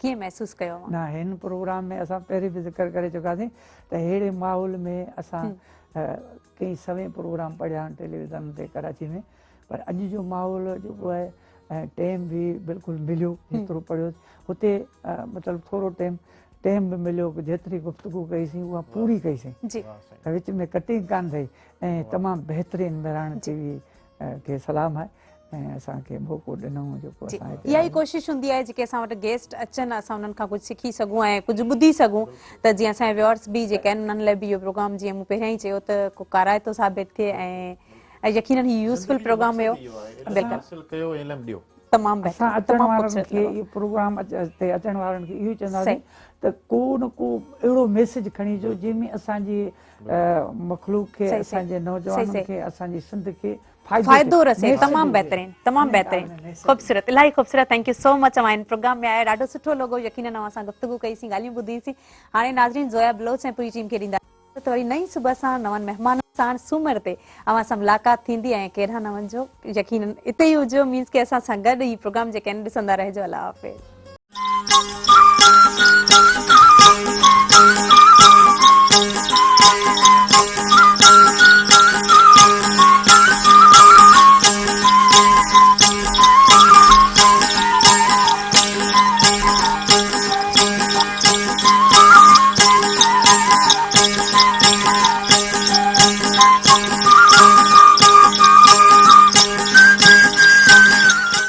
कीअं महसूसु कयो न हिन प्रोग्राम में असां पहिरीं बि ज़िक्र करे चुकासीं त अहिड़े माहौल में असां कई सवें प्रोग्राम पढ़िया आहिनि टेलीविज़न ते कराची में पर अॼु जो माहौल जेको आहे ऐं टाइम बि बिल्कुलु मिलियो जेतिरो पढ़ियो हुते मतिलबु थोरो टाइम बि मिलियो जेतिरी गुफ़्तगू कईसीं उहा पूरी कईसीं त विच में कटिंग कान थिए ऐं तमामु बहितरीनु बहिराणे टीवी खे सलाम आहे ऐं असांखे मौक़ो ॾिनो जेको इहा ई कोशिशि हूंदी आहे जेके असां वटि गेस्ट अचनि असां उन्हनि खां कुझु सिखी सघूं ऐं कुझु ॿुधी सघूं त जीअं असांजे व्यूअर्स बि जेके आहिनि उन्हनि लाइ बि इहो प्रोग्राम जीअं मूं पहिरियों ई चयो त को काराइतो साबित थिए ऐं यकीनन ही यूज़फुल प्रोग्राम हुयो बिल्कुलु तमामु असां अचण वारनि खे इहो प्रोग्राम ते अचण वारनि खे इहो चवंदासीं त को न को अहिड़ो मैसेज खणी अचो जंहिंमें असांजी मखलूक खे असांजे नौजवाननि खे असांजी सिंध खे फ़ाइदो रसे तमामु बहितरीन ख़ूबसूरत इलाही ख़ूबसूरत थैंक यू सो मच अवां हिन प्रोग्राम में आया ॾाढो सुठो लॻो यकीनन असां गुफ़्तगू कईसीं ॻाल्हियूं ॿुधीसीं हाणे नाज़रीन ज़ोया बलोच ऐं पूरी टीम खे ॾींदा त वरी नई सुबुह सां नवनि महिमाननि साण सूमर ते अवां सां मुलाक़ात थींदी ऐं केॾा न वञिजो यकीनन हिते ई हुजो मीन्स के असां सां गॾु ही प्रोग्राम जेके आहिनि ॾिसंदा रहिजो अलाह हाफ़िज़।